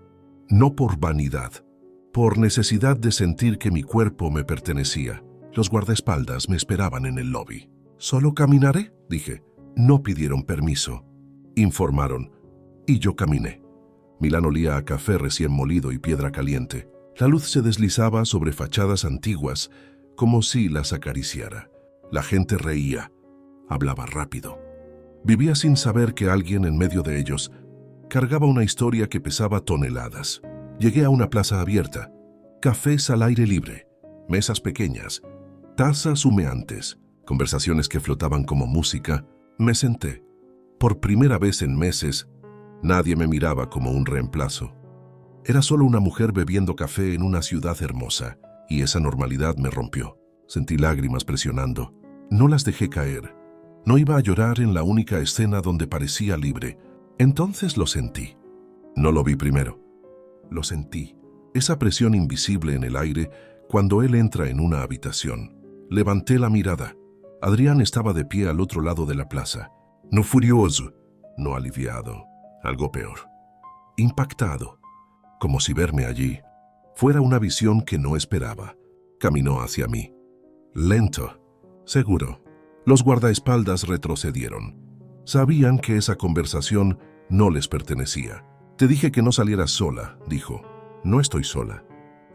Speaker 1: No por vanidad, por necesidad de sentir que mi cuerpo me pertenecía. Los guardaespaldas me esperaban en el lobby. «¿Solo caminaré?», dije. No pidieron permiso. Informaron. Y yo caminé. Milán olía a café recién molido y piedra caliente. La luz se deslizaba sobre fachadas antiguas, como si las acariciara. La gente reía. Hablaba rápido. Vivía sin saber que alguien en medio de ellos cargaba una historia que pesaba toneladas. Llegué a una plaza abierta. Cafés al aire libre. Mesas pequeñas. Tazas humeantes. Conversaciones que flotaban como música. Me senté. Por primera vez en meses, nadie me miraba como un reemplazo. Era solo una mujer bebiendo café en una ciudad hermosa, y esa normalidad me rompió. Sentí lágrimas presionando. No las dejé caer. No iba a llorar en la única escena donde parecía libre. Entonces lo sentí. No lo vi primero. Lo sentí. Esa presión invisible en el aire cuando él entra en una habitación. Levanté la mirada. Adrián estaba de pie al otro lado de la plaza. No furioso, no aliviado, algo peor. Impactado, como si verme allí fuera una visión que no esperaba. Caminó hacia mí. Lento, seguro. Los guardaespaldas retrocedieron. Sabían que esa conversación no les pertenecía. «Te dije que no salieras sola», dijo. «No estoy sola.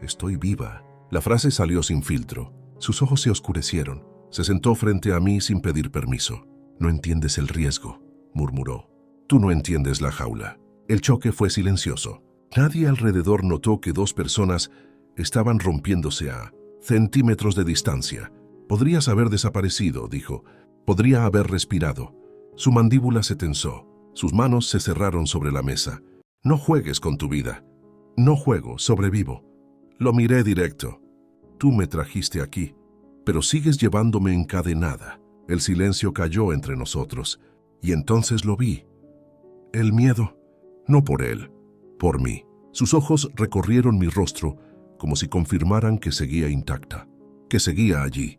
Speaker 1: Estoy viva». La frase salió sin filtro. Sus ojos se oscurecieron. Se sentó frente a mí sin pedir permiso. «No entiendes el riesgo», murmuró. «Tú no entiendes la jaula». El choque fue silencioso. Nadie alrededor notó que dos personas estaban rompiéndose a centímetros de distancia. «Podrías haber desaparecido», dijo. «Podría haber respirado». Su mandíbula se tensó. Sus manos se cerraron sobre la mesa. «No juegues con tu vida». «No juego, sobrevivo». Lo miré directo. «Tú me trajiste aquí, pero sigues llevándome encadenada». El silencio cayó entre nosotros, y entonces lo vi. El miedo, no por él, por mí. Sus ojos recorrieron mi rostro como si confirmaran que seguía intacta, que seguía allí.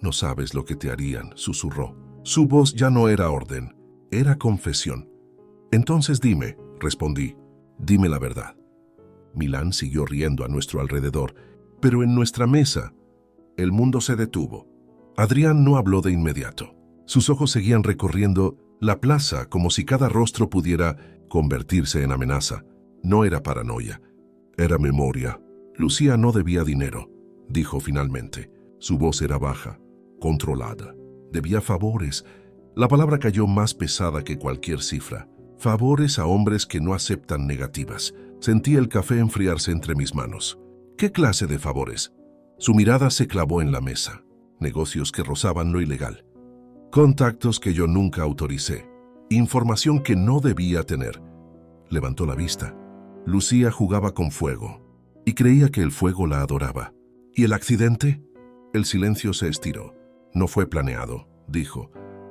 Speaker 1: «No sabes lo que te harían», susurró. Su voz ya no era orden, era confesión. «Entonces dime», respondí, «dime la verdad». Milán siguió riendo a nuestro alrededor, pero en nuestra mesa el mundo se detuvo. Adrián no habló de inmediato. Sus ojos seguían recorriendo la plaza como si cada rostro pudiera convertirse en amenaza. No era paranoia, era memoria. «Lucía no debía dinero», dijo finalmente. Su voz era baja, controlada. «Debía favores». La palabra cayó más pesada que cualquier cifra. «Favores a hombres que no aceptan negativas». Sentí el café enfriarse entre mis manos. «¿Qué clase de favores?» Su mirada se clavó en la mesa. Negocios que rozaban lo ilegal. Contactos que yo nunca autoricé. Información que no debía tener. Levantó la vista. Lucía jugaba con fuego y creía que el fuego la adoraba. ¿Y el accidente? El silencio se estiró. «No fue planeado», dijo,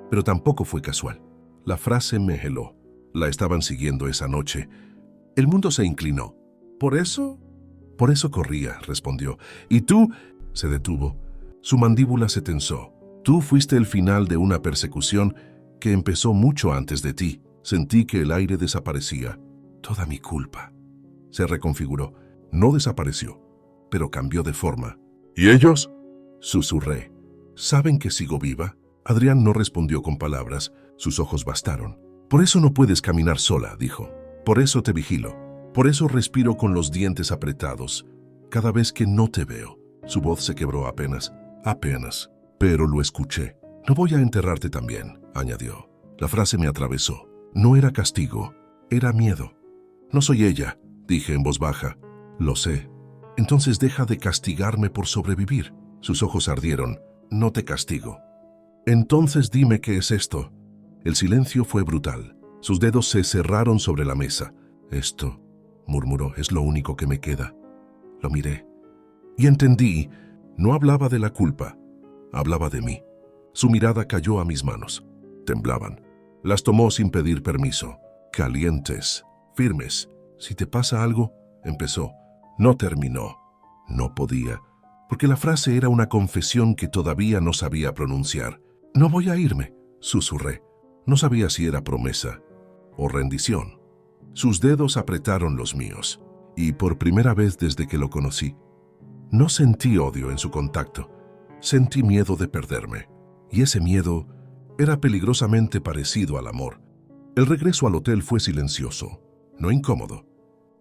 Speaker 1: «pero tampoco fue casual». La frase me heló. La estaban siguiendo esa noche. El mundo se inclinó. «¿Por eso?» «Por eso corría», respondió. «¿Y tú?» Se detuvo. Su mandíbula se tensó. «Tú fuiste el final de una persecución que empezó mucho antes de ti». Sentí que el aire desaparecía. Toda mi culpa. Se reconfiguró. No desapareció, pero cambió de forma. «¿Y ellos?» Susurré. «¿Saben que sigo viva?» Adrián no respondió con palabras. Sus ojos bastaron. «Por eso no puedes caminar sola», dijo. «Por eso te vigilo. Por eso respiro con los dientes apretados. cada vez que no te veo. Su voz se quebró apenas, pero lo escuché. No voy a enterrarte también, añadió. La frase me atravesó. No era castigo, era miedo. No soy ella, dije en voz baja. Lo sé. Entonces deja de castigarme por sobrevivir. Sus ojos ardieron. No te castigo. Entonces dime qué es esto. El silencio fue brutal. Sus dedos se cerraron sobre la mesa. Esto, murmuró, es lo único que me queda. Lo miré. Y entendí, no hablaba de la culpa, hablaba de mí. Su mirada cayó a mis manos. Temblaban. Las tomó sin pedir permiso. Calientes, firmes. Si te pasa algo, empezó. No terminó. No podía, porque la frase era una confesión que todavía no sabía pronunciar. No voy a irme, susurré. No sabía si era promesa o rendición. Sus dedos apretaron los míos, y por primera vez desde que lo conocí, no sentí odio en su contacto. Sentí miedo de perderme, y ese miedo era peligrosamente parecido al amor. El regreso al hotel fue silencioso, no incómodo,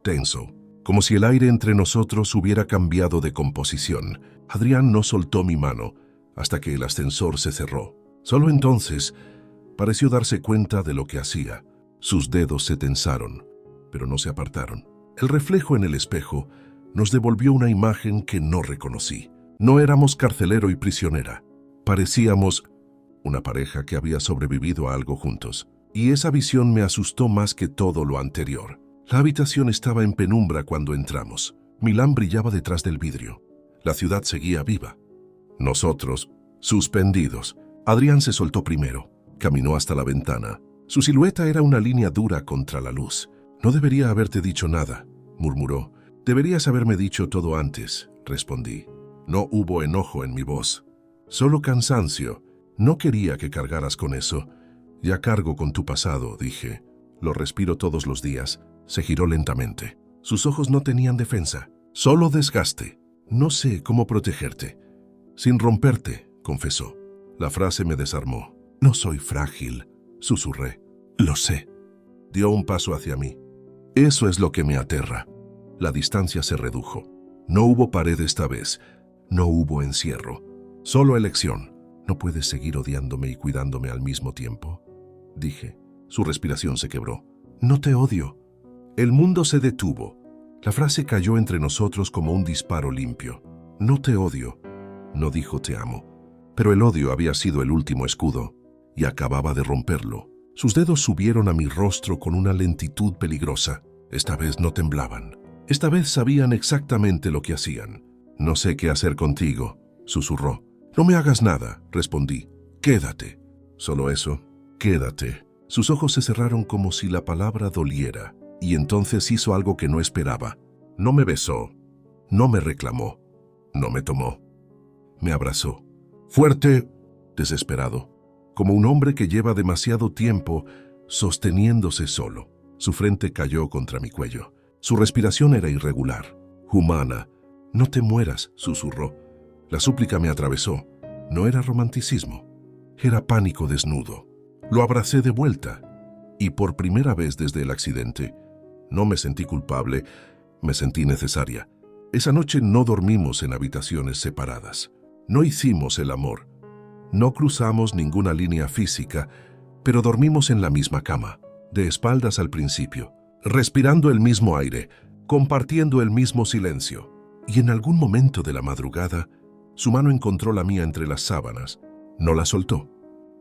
Speaker 1: tenso, como si el aire entre nosotros hubiera cambiado de composición. Adrián no soltó mi mano hasta que el ascensor se cerró. Solo entonces pareció darse cuenta de lo que hacía. Sus dedos se tensaron, pero no se apartaron. El reflejo en el espejo nos devolvió una imagen que no reconocí. No éramos carcelero y prisionera. Parecíamos una pareja que había sobrevivido a algo juntos. Y esa visión me asustó más que todo lo anterior. La habitación estaba en penumbra cuando entramos. Milán brillaba detrás del vidrio. La ciudad seguía viva. Nosotros, suspendidos. Adrián se soltó primero. Caminó hasta la ventana. Su silueta era una línea dura contra la luz. No debería haberte dicho nada, murmuró. Deberías haberme dicho todo antes, respondí. No hubo enojo en mi voz, solo cansancio. No quería que cargaras con eso. Ya cargo con tu pasado, dije. Lo respiro todos los días. Se giró lentamente. Sus ojos no tenían defensa, solo desgaste. No sé cómo protegerte. Sin romperte, confesó. La frase me desarmó. No soy frágil, susurré. Lo sé. Dio un paso hacia mí. Eso es lo que me aterra. La distancia se redujo. No hubo pared esta vez. No hubo encierro. Solo elección. No puedes seguir odiándome y cuidándome al mismo tiempo, dije. Su respiración se quebró. No te odio. El mundo se detuvo. La frase cayó entre nosotros como un disparo limpio. No te odio. No dijo te amo. Pero el odio había sido el último escudo y acababa de romperlo. Sus dedos subieron a mi rostro con una lentitud peligrosa. Esta vez no temblaban. Esta vez sabían exactamente lo que hacían. No sé qué hacer contigo, susurró. No me hagas nada, respondí. Quédate. Solo eso, quédate. Sus ojos se cerraron como si la palabra doliera, y entonces hizo algo que no esperaba. No me besó, no me reclamó, no me tomó. Me abrazó. Fuerte, desesperado, como un hombre que lleva demasiado tiempo sosteniéndose solo. Su frente cayó contra mi cuello. Su respiración era irregular. Humana. No te mueras, susurró. La súplica me atravesó. No era romanticismo. Era pánico desnudo. Lo abracé de vuelta. Y por primera vez desde el accidente, no me sentí culpable, me sentí necesaria. Esa noche no dormimos en habitaciones separadas. No hicimos el amor. No cruzamos ninguna línea física, pero dormimos en la misma cama, de espaldas al principio, respirando el mismo aire, compartiendo el mismo silencio. Y en algún momento de la madrugada, su mano encontró la mía entre las sábanas. No la soltó.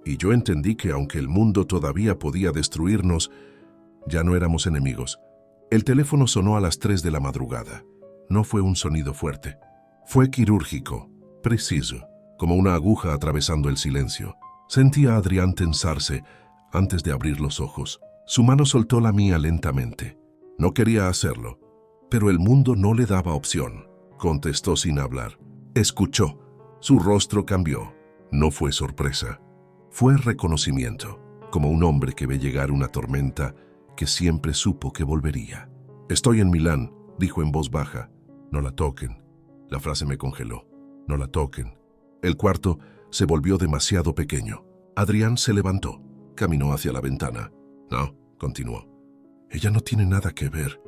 Speaker 1: Y yo entendí que aunque el mundo todavía podía destruirnos, ya no éramos enemigos. El teléfono sonó a las 3 de la madrugada. No fue un sonido fuerte. Fue quirúrgico, preciso, como una aguja atravesando el silencio. Sentí a Adrián tensarse antes de abrir los ojos. Su mano soltó la mía lentamente. No quería hacerlo, pero el mundo no le daba opción. Contestó sin hablar. Escuchó. Su rostro cambió. No fue sorpresa. Fue reconocimiento, como un hombre que ve llegar una tormenta que siempre supo que volvería. Estoy en Milán, dijo en voz baja. No la toquen. La frase me congeló. No la toquen. El cuarto se volvió demasiado pequeño. Adrián se levantó. Caminó hacia la ventana. No, continuó. Ella no tiene nada que ver.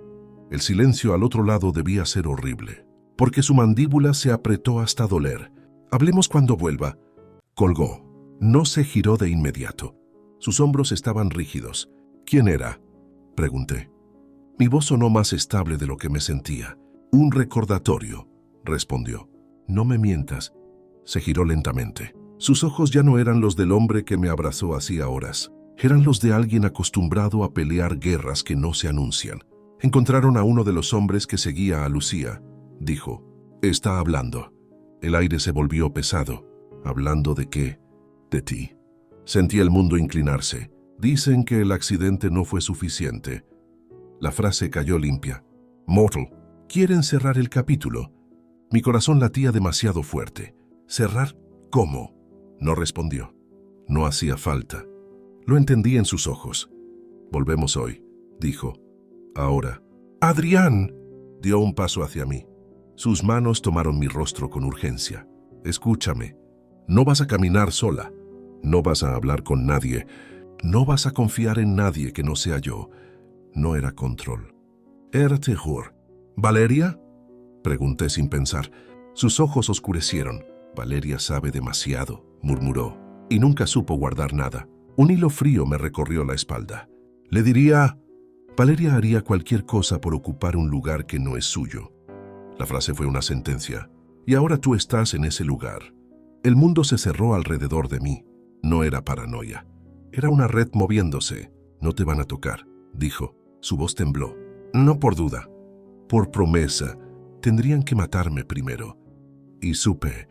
Speaker 1: El silencio al otro lado debía ser horrible. porque su mandíbula se apretó hasta doler. Hablemos cuando vuelva. Colgó. No se giró de inmediato. Sus hombros estaban rígidos. ¿Quién era?, pregunté. Mi voz sonó más estable de lo que me sentía. Un recordatorio, respondió. No me mientas. Se giró lentamente. Sus ojos ya no eran los del hombre que me abrazó hacía horas. Eran los de alguien acostumbrado a pelear guerras que no se anuncian. Encontraron a uno de los hombres que seguía a Lucía, dijo. Está hablando. El aire se volvió pesado. ¿Hablando de qué? De ti. Sentí el mundo inclinarse. Dicen que el accidente no fue suficiente. La frase cayó limpia. Mortal. ¿Quieren cerrar el capítulo? Mi corazón latía demasiado fuerte. ¿Cerrar cómo? No respondió. No hacía falta. Lo entendí en sus ojos. Volvemos hoy, dijo. Ahora. ¡Adrián! Dio un paso hacia mí. Sus manos tomaron mi rostro con urgencia. Escúchame. No vas a caminar sola. No vas a hablar con nadie. No vas a confiar en nadie que no sea yo. No era control. Era terror. ¿Valeria?, pregunté sin pensar. Sus ojos oscurecieron. Valeria sabe demasiado, murmuró, y nunca supo guardar nada. Un hilo frío me recorrió la espalda. Le diría, Valeria haría cualquier cosa por ocupar un lugar que no es suyo. La frase fue una sentencia. Y ahora tú estás en ese lugar. El mundo se cerró alrededor de mí. No era paranoia. Era una red moviéndose. No te van a tocar, dijo. Su voz tembló. No por duda. Por promesa. Tendrían que matarme primero. Y supe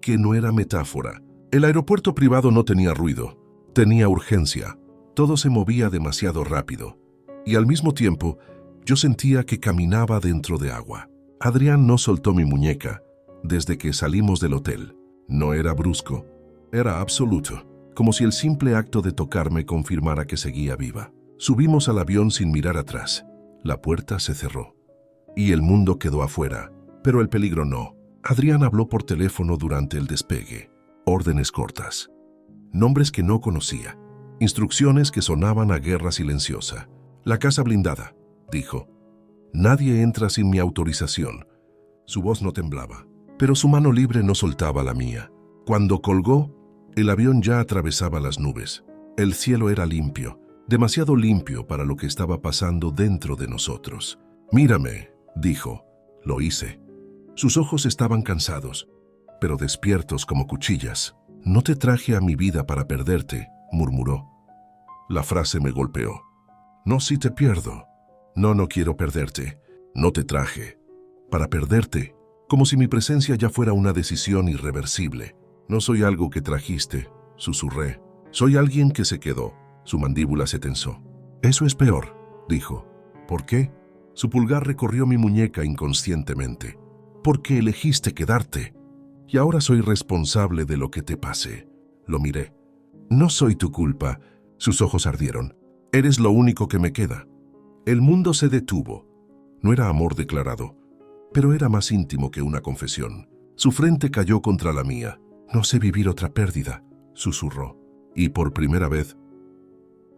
Speaker 1: que no era metáfora. El aeropuerto privado no tenía ruido. Tenía urgencia. Todo se movía demasiado rápido. Y al mismo tiempo, yo sentía que caminaba dentro de agua. Adrián no soltó mi muñeca desde que salimos del hotel. No era brusco. Era absoluto. Como si el simple acto de tocarme confirmara que seguía viva. Subimos al avión sin mirar atrás. La puerta se cerró. Y el mundo quedó afuera. Pero el peligro no. Adrián habló por teléfono durante el despegue. Órdenes cortas. Nombres que no conocía. Instrucciones que sonaban a guerra silenciosa. La casa blindada, dijo. Nadie entra sin mi autorización. Su voz no temblaba, pero su mano libre no soltaba la mía. Cuando colgó, el avión ya atravesaba las nubes. El cielo era limpio, demasiado limpio para lo que estaba pasando dentro de nosotros. Mírame, dijo. Lo hice. Sus ojos estaban cansados, pero despiertos como cuchillas. No te traje a mi vida para perderte, murmuró. La frase me golpeó. No si te pierdo. No quiero perderte. No te traje para perderte, como si mi presencia ya fuera una decisión irreversible. No soy algo que trajiste, susurré. Soy alguien que se quedó. Su mandíbula se tensó. Eso es peor, dijo. ¿Por qué? Su pulgar recorrió mi muñeca inconscientemente. Porque elegiste quedarte. Y ahora soy responsable de lo que te pase. Lo miré. No soy tu culpa. Sus ojos ardieron. Eres lo único que me queda. El mundo se detuvo. No era amor declarado, pero era más íntimo que una confesión. Su frente cayó contra la mía. No sé vivir otra pérdida, susurró. Y por primera vez,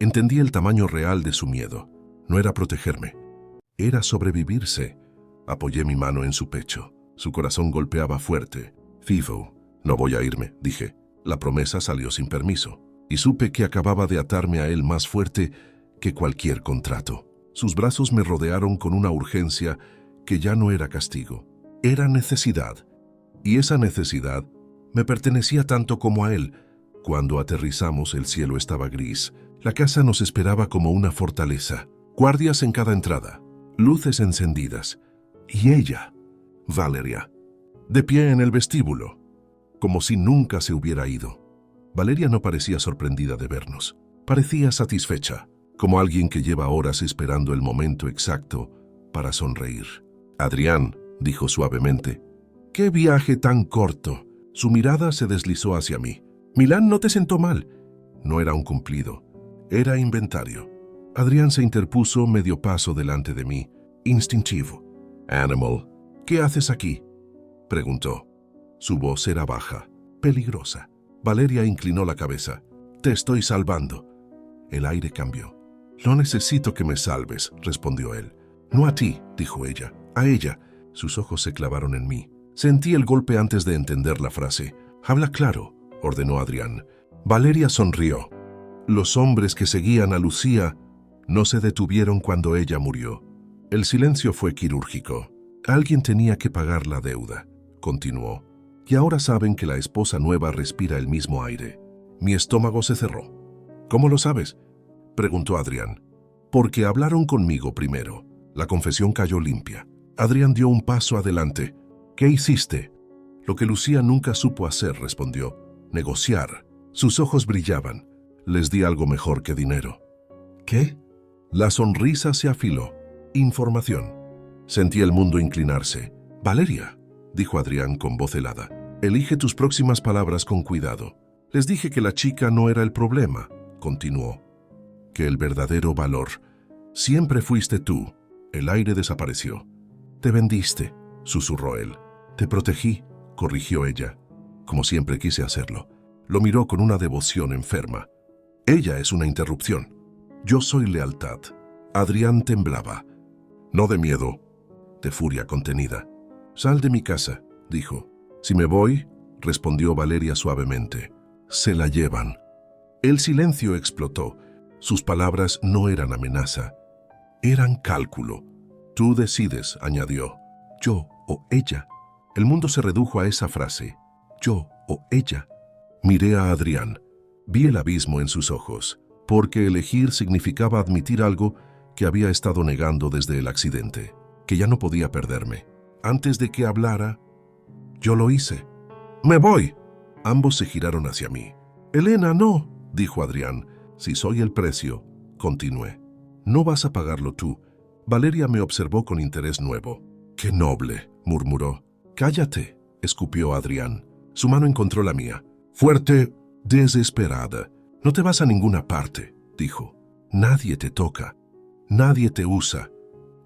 Speaker 1: entendí el tamaño real de su miedo. No era protegerme, era sobrevivirse. Apoyé mi mano en su pecho. Su corazón golpeaba fuerte. FIFO, no voy a irme, dije. La promesa salió sin permiso. Y supe que acababa de atarme a él más fuerte que cualquier contrato. Sus brazos me rodearon con una urgencia que ya no era castigo. Era necesidad. Y esa necesidad me pertenecía tanto como a él. Cuando aterrizamos, el cielo estaba gris. La casa nos esperaba como una fortaleza. Guardias en cada entrada. Luces encendidas. Y ella, Valeria, de pie en el vestíbulo, como si nunca se hubiera ido. Valeria no parecía sorprendida de vernos. Parecía satisfecha, como alguien que lleva horas esperando el momento exacto para sonreír. Adrián, dijo suavemente, «¿Qué viaje tan corto?» Su mirada se deslizó hacia mí. «Milán no te sentó mal». No era un cumplido, era inventario. Adrián se interpuso medio paso delante de mí, instintivo. «Animal, ¿qué haces aquí?», preguntó. Su voz era baja, peligrosa. Valeria inclinó la cabeza. «Te estoy salvando». El aire cambió. «No necesito que me salves», respondió él. «No a ti», dijo ella, «a ella». Sus ojos se clavaron en mí. Sentí el golpe antes de entender la frase. «Habla claro», ordenó Adrián. Valeria sonrió. Los hombres que seguían a Lucía no se detuvieron cuando ella murió. El silencio fue quirúrgico. Alguien tenía que pagar la deuda, continuó. Y ahora saben que la esposa nueva respira el mismo aire. Mi estómago se cerró. «¿Cómo lo sabes?», preguntó Adrián. «Porque hablaron conmigo primero». La confesión cayó limpia. Adrián dio un paso adelante. «¿Qué hiciste?». «Lo que Lucía nunca supo hacer», respondió. «Negociar». Sus ojos brillaban. «Les di algo mejor que dinero». «¿Qué?». La sonrisa se afiló. «Información». Sentí el mundo inclinarse. «Valeria», dijo Adrián con voz helada, «elige tus próximas palabras con cuidado. Les dije que la chica no era el problema», continuó. «Que el verdadero valor siempre fuiste tú». El aire desapareció. «Te vendiste», susurró él. «Te protegí», corrigió ella. Como siempre quise hacerlo. Lo miró con una devoción enferma. «Ella es una interrupción. Yo soy lealtad». Adrián temblaba. No de miedo, de furia contenida. «Sal de mi casa», dijo. «Si me voy», respondió Valeria suavemente, «se la llevan». El silencio explotó. Sus palabras no eran amenaza. Eran cálculo. «Tú decides», añadió. «Yo o ella». El mundo se redujo a esa frase. «Yo o ella». Miré a Adrián. Vi el abismo en sus ojos, porque elegir significaba admitir algo que había estado negando desde el accidente, que ya no podía perderme. Antes de que hablara, yo lo hice. «Me voy». Ambos se giraron hacia mí. «Elena, no», dijo Adrián. «Si soy el precio», continué. «No vas a pagarlo tú». Valeria me observó con interés nuevo. «Qué noble», murmuró. «Cállate», escupió Adrián. Su mano encontró la mía. Fuerte, desesperada. «No te vas a ninguna parte», dijo. «Nadie te toca. Nadie te usa.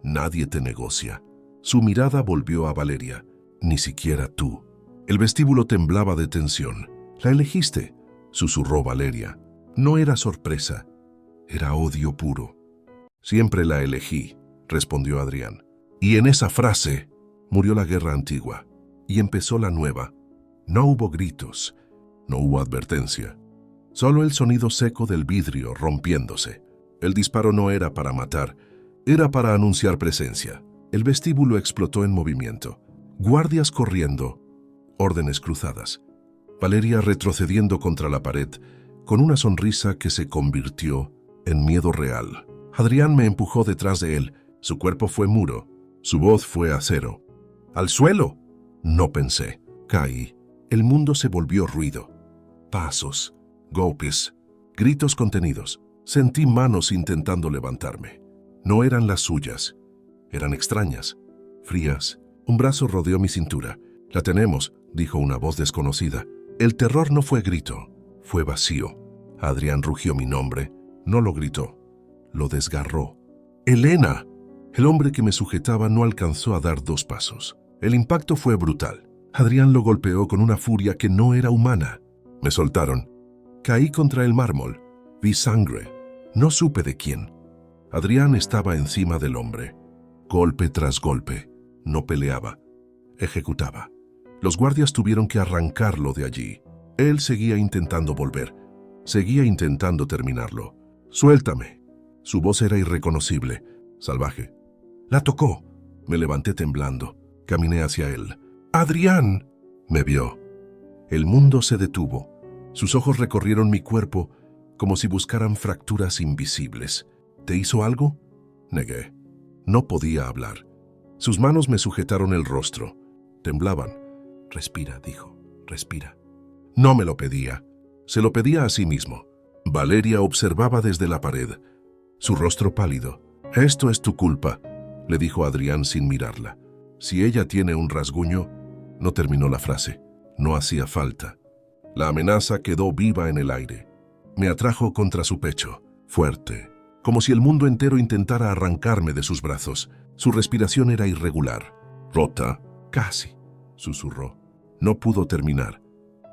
Speaker 1: Nadie te negocia». Su mirada volvió a Valeria. «Ni siquiera tú». El vestíbulo temblaba de tensión. «La elegiste», susurró Valeria. No era sorpresa. Era odio puro. «Siempre la elegí», respondió Adrián. Y en esa frase murió la guerra antigua y empezó la nueva. No hubo gritos, no hubo advertencia. Solo el sonido seco del vidrio rompiéndose. El disparo no era para matar, era para anunciar presencia. El vestíbulo explotó en movimiento. Guardias corriendo, órdenes cruzadas. Valeria retrocediendo contra la pared, con una sonrisa que se convirtió en miedo real. Adrián me empujó detrás de él. Su cuerpo fue muro, su voz fue acero. «¡Al suelo!». No pensé. Caí. El mundo se volvió ruido. Pasos, golpes, gritos contenidos. Sentí manos intentando levantarme. No eran las suyas. Eran extrañas, frías. Un brazo rodeó mi cintura. «La tenemos», dijo una voz desconocida. El terror no fue grito, fue vacío. Adrián rugió mi nombre. No lo gritó, lo desgarró. «¡Elena!». El hombre que me sujetaba no alcanzó a dar 2 pasos. El impacto fue brutal. Adrián lo golpeó con una furia que no era humana. Me soltaron. Caí contra el mármol. Vi sangre. No supe de quién. Adrián estaba encima del hombre. Golpe tras golpe. No peleaba. Ejecutaba. Los guardias tuvieron que arrancarlo de allí. Él seguía intentando volver. Seguía intentando terminarlo. «Suéltame». Su voz era irreconocible, salvaje. «La tocó». Me levanté temblando. Caminé hacia él. «¡Adrián!». Me vio. El mundo se detuvo. Sus ojos recorrieron mi cuerpo como si buscaran fracturas invisibles. «¿Te hizo algo?». Negué. No podía hablar. Sus manos me sujetaron el rostro. Temblaban. «Respira», dijo. «Respira». No me lo pedía. Se lo pedía a sí mismo. Valeria observaba desde la pared. Su rostro pálido. «Esto es tu culpa», le dijo Adrián sin mirarla. «Si ella tiene un rasguño». No terminó la frase. No hacía falta. La amenaza quedó viva en el aire. Me atrajo contra su pecho, fuerte, como si el mundo entero intentara arrancarme de sus brazos. Su respiración era irregular. «Rota». «Casi», susurró. No pudo terminar.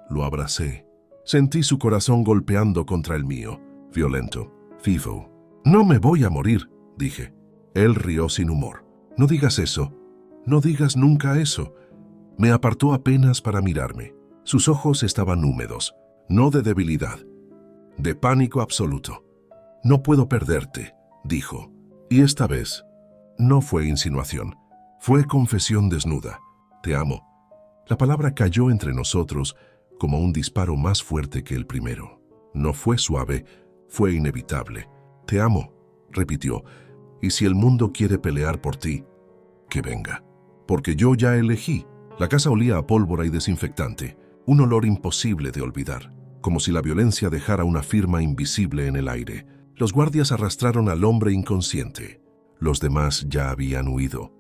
Speaker 1: Lo abracé. Sentí su corazón golpeando contra el mío, violento, vivo. «No me voy a morir», dije. Él rió sin humor. «No digas eso». No digas nunca eso. Me apartó apenas para mirarme. Sus ojos estaban húmedos, no de debilidad, de pánico absoluto. No puedo perderte, dijo. Y esta vez no fue insinuación, fue confesión desnuda. Te amo. La palabra cayó entre nosotros como un disparo más fuerte que el primero. No fue suave, fue inevitable. Te amo, repitió, y si el mundo quiere pelear por ti, que venga. Porque yo ya elegí. La casa olía a pólvora y desinfectante, un olor imposible de olvidar, como si la violencia dejara una firma invisible en el aire. Los guardias arrastraron al hombre inconsciente. Los demás ya habían huido.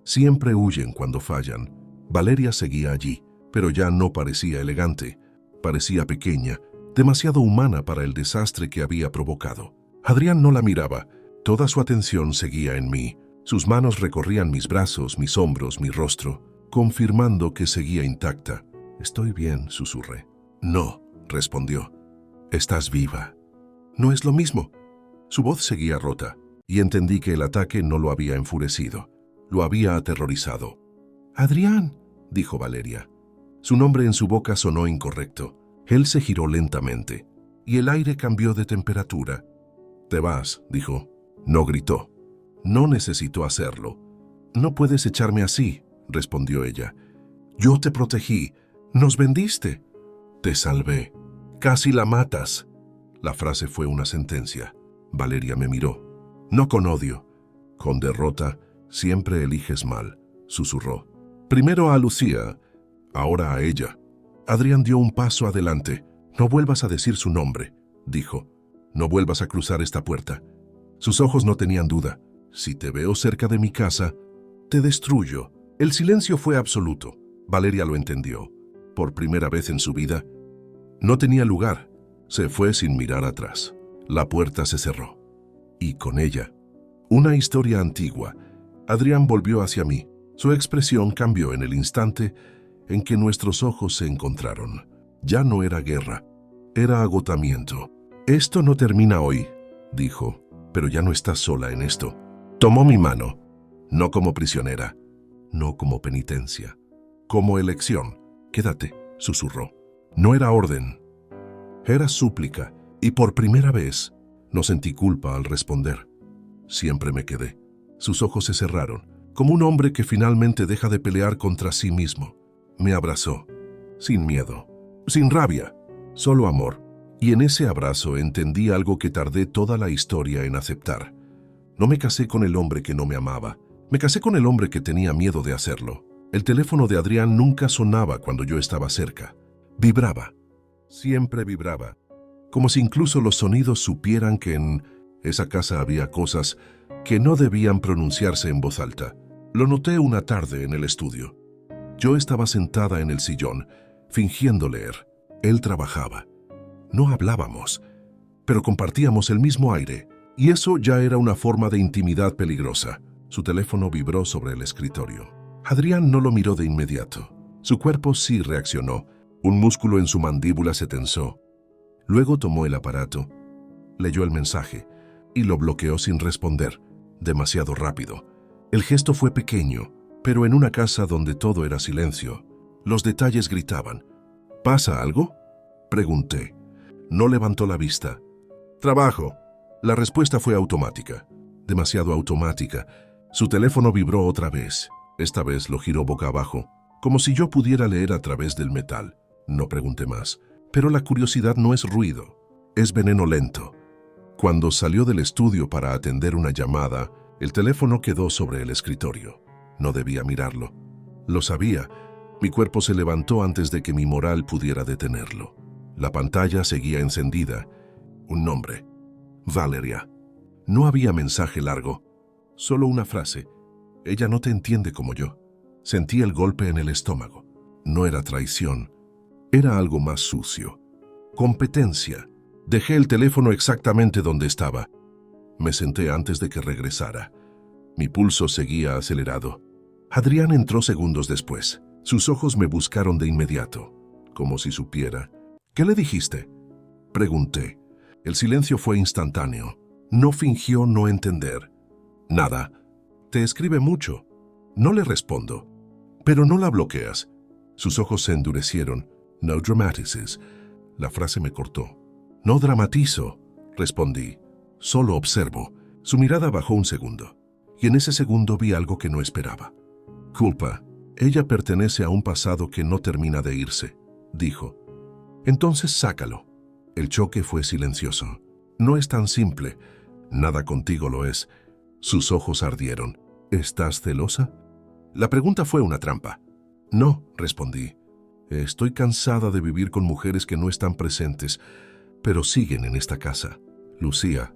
Speaker 1: Siempre huyen cuando fallan. Valeria seguía allí, pero ya no parecía elegante. Parecía pequeña, demasiado humana para el desastre que había provocado. Adrián no la miraba. Toda su atención seguía en mí. Sus manos recorrían mis brazos, mis hombros, mi rostro, confirmando que seguía intacta. Estoy bien, susurré. No, respondió. Estás viva. No es lo mismo. Su voz seguía rota, y entendí que el ataque no lo había enfurecido. Lo había aterrorizado. Adrián, dijo Valeria. Su nombre en su boca sonó incorrecto. Él se giró lentamente, y el aire cambió de temperatura. Te vas, dijo. No gritó. No necesitó hacerlo. No puedes echarme así, respondió ella. Yo te protegí. Nos vendiste. Te salvé. Casi la matas. La frase fue una sentencia. Valeria me miró. No con odio. Con derrota, siempre eliges mal, susurró. Primero a Lucía, ahora a ella. Adrián dio un paso adelante. No vuelvas a decir su nombre, dijo. No vuelvas a cruzar esta puerta. Sus ojos no tenían duda. Si te veo cerca de mi casa, te destruyo. El silencio fue absoluto. Valeria lo entendió. Por primera vez en su vida, no tenía lugar. Se fue sin mirar atrás. La puerta se cerró. Y con ella, una historia antigua. Adrián volvió hacia mí. Su expresión cambió en el instante en que nuestros ojos se encontraron. Ya no era guerra, era agotamiento. Esto no termina hoy, dijo, pero ya no estás sola en esto. Tomó mi mano, no como prisionera, no como penitencia, como elección. Quédate, susurró. No era orden, era súplica, y por primera vez no sentí culpa al responder. Siempre me quedé. Sus ojos se cerraron, como un hombre que finalmente deja de pelear contra sí mismo. Me abrazó, sin miedo, sin rabia, solo amor. Y en ese abrazo entendí algo que tardé toda la historia en aceptar. No me casé con el hombre que no me amaba. Me casé con el hombre que tenía miedo de hacerlo. El teléfono de Adrián nunca sonaba cuando yo estaba cerca. Vibraba. Siempre vibraba. Como si incluso los sonidos supieran que en esa casa había cosas que no debían pronunciarse en voz alta. Lo noté una tarde en el estudio. Yo estaba sentada en el sillón, fingiendo leer. Él trabajaba. No hablábamos, pero compartíamos el mismo aire, y eso ya era una forma de intimidad peligrosa. Su teléfono vibró sobre el escritorio. Adrián no lo miró de inmediato. Su cuerpo sí reaccionó. Un músculo en su mandíbula se tensó. Luego tomó el aparato, leyó el mensaje y lo bloqueó sin responder, demasiado rápido. El gesto fue pequeño, pero en una casa donde todo era silencio, los detalles gritaban. ¿Pasa algo?, pregunté. No levantó la vista. Trabajo. La respuesta fue automática, demasiado automática. Su teléfono vibró otra vez. Esta vez lo giró boca abajo, como si yo pudiera leer a través del metal. No pregunté más. Pero la curiosidad no es ruido, es veneno lento. Cuando salió del estudio para atender una llamada, el teléfono quedó sobre el escritorio. No debía mirarlo. Lo sabía. Mi cuerpo se levantó antes de que mi moral pudiera detenerlo. La pantalla seguía encendida. Un nombre. Valeria. No había mensaje largo, solo una frase. Ella no te entiende como yo. Sentí el golpe en el estómago. No era traición. Era algo más sucio. Competencia. Dejé el teléfono exactamente donde estaba. Me senté antes de que regresara. Mi pulso seguía acelerado. Adrián entró segundos después. Sus ojos me buscaron de inmediato, como si supiera. ¿Qué le dijiste?, pregunté. El silencio fue instantáneo. No fingió no entender. Nada. Te escribe mucho. No le respondo. Pero no la bloqueas. Sus ojos se endurecieron. No dramatizes. La frase me cortó. No dramatizo, respondí. Solo observo. Su mirada bajó un segundo. Y en ese segundo vi algo que no esperaba. Culpa. Ella pertenece a un pasado que no termina de irse, dijo. Entonces sácalo. El choque fue silencioso. No es tan simple. Nada contigo lo es. Sus ojos ardieron. ¿Estás celosa? La pregunta fue una trampa. No, respondí. Estoy cansada de vivir con mujeres que no están presentes, pero siguen en esta casa. Lucía,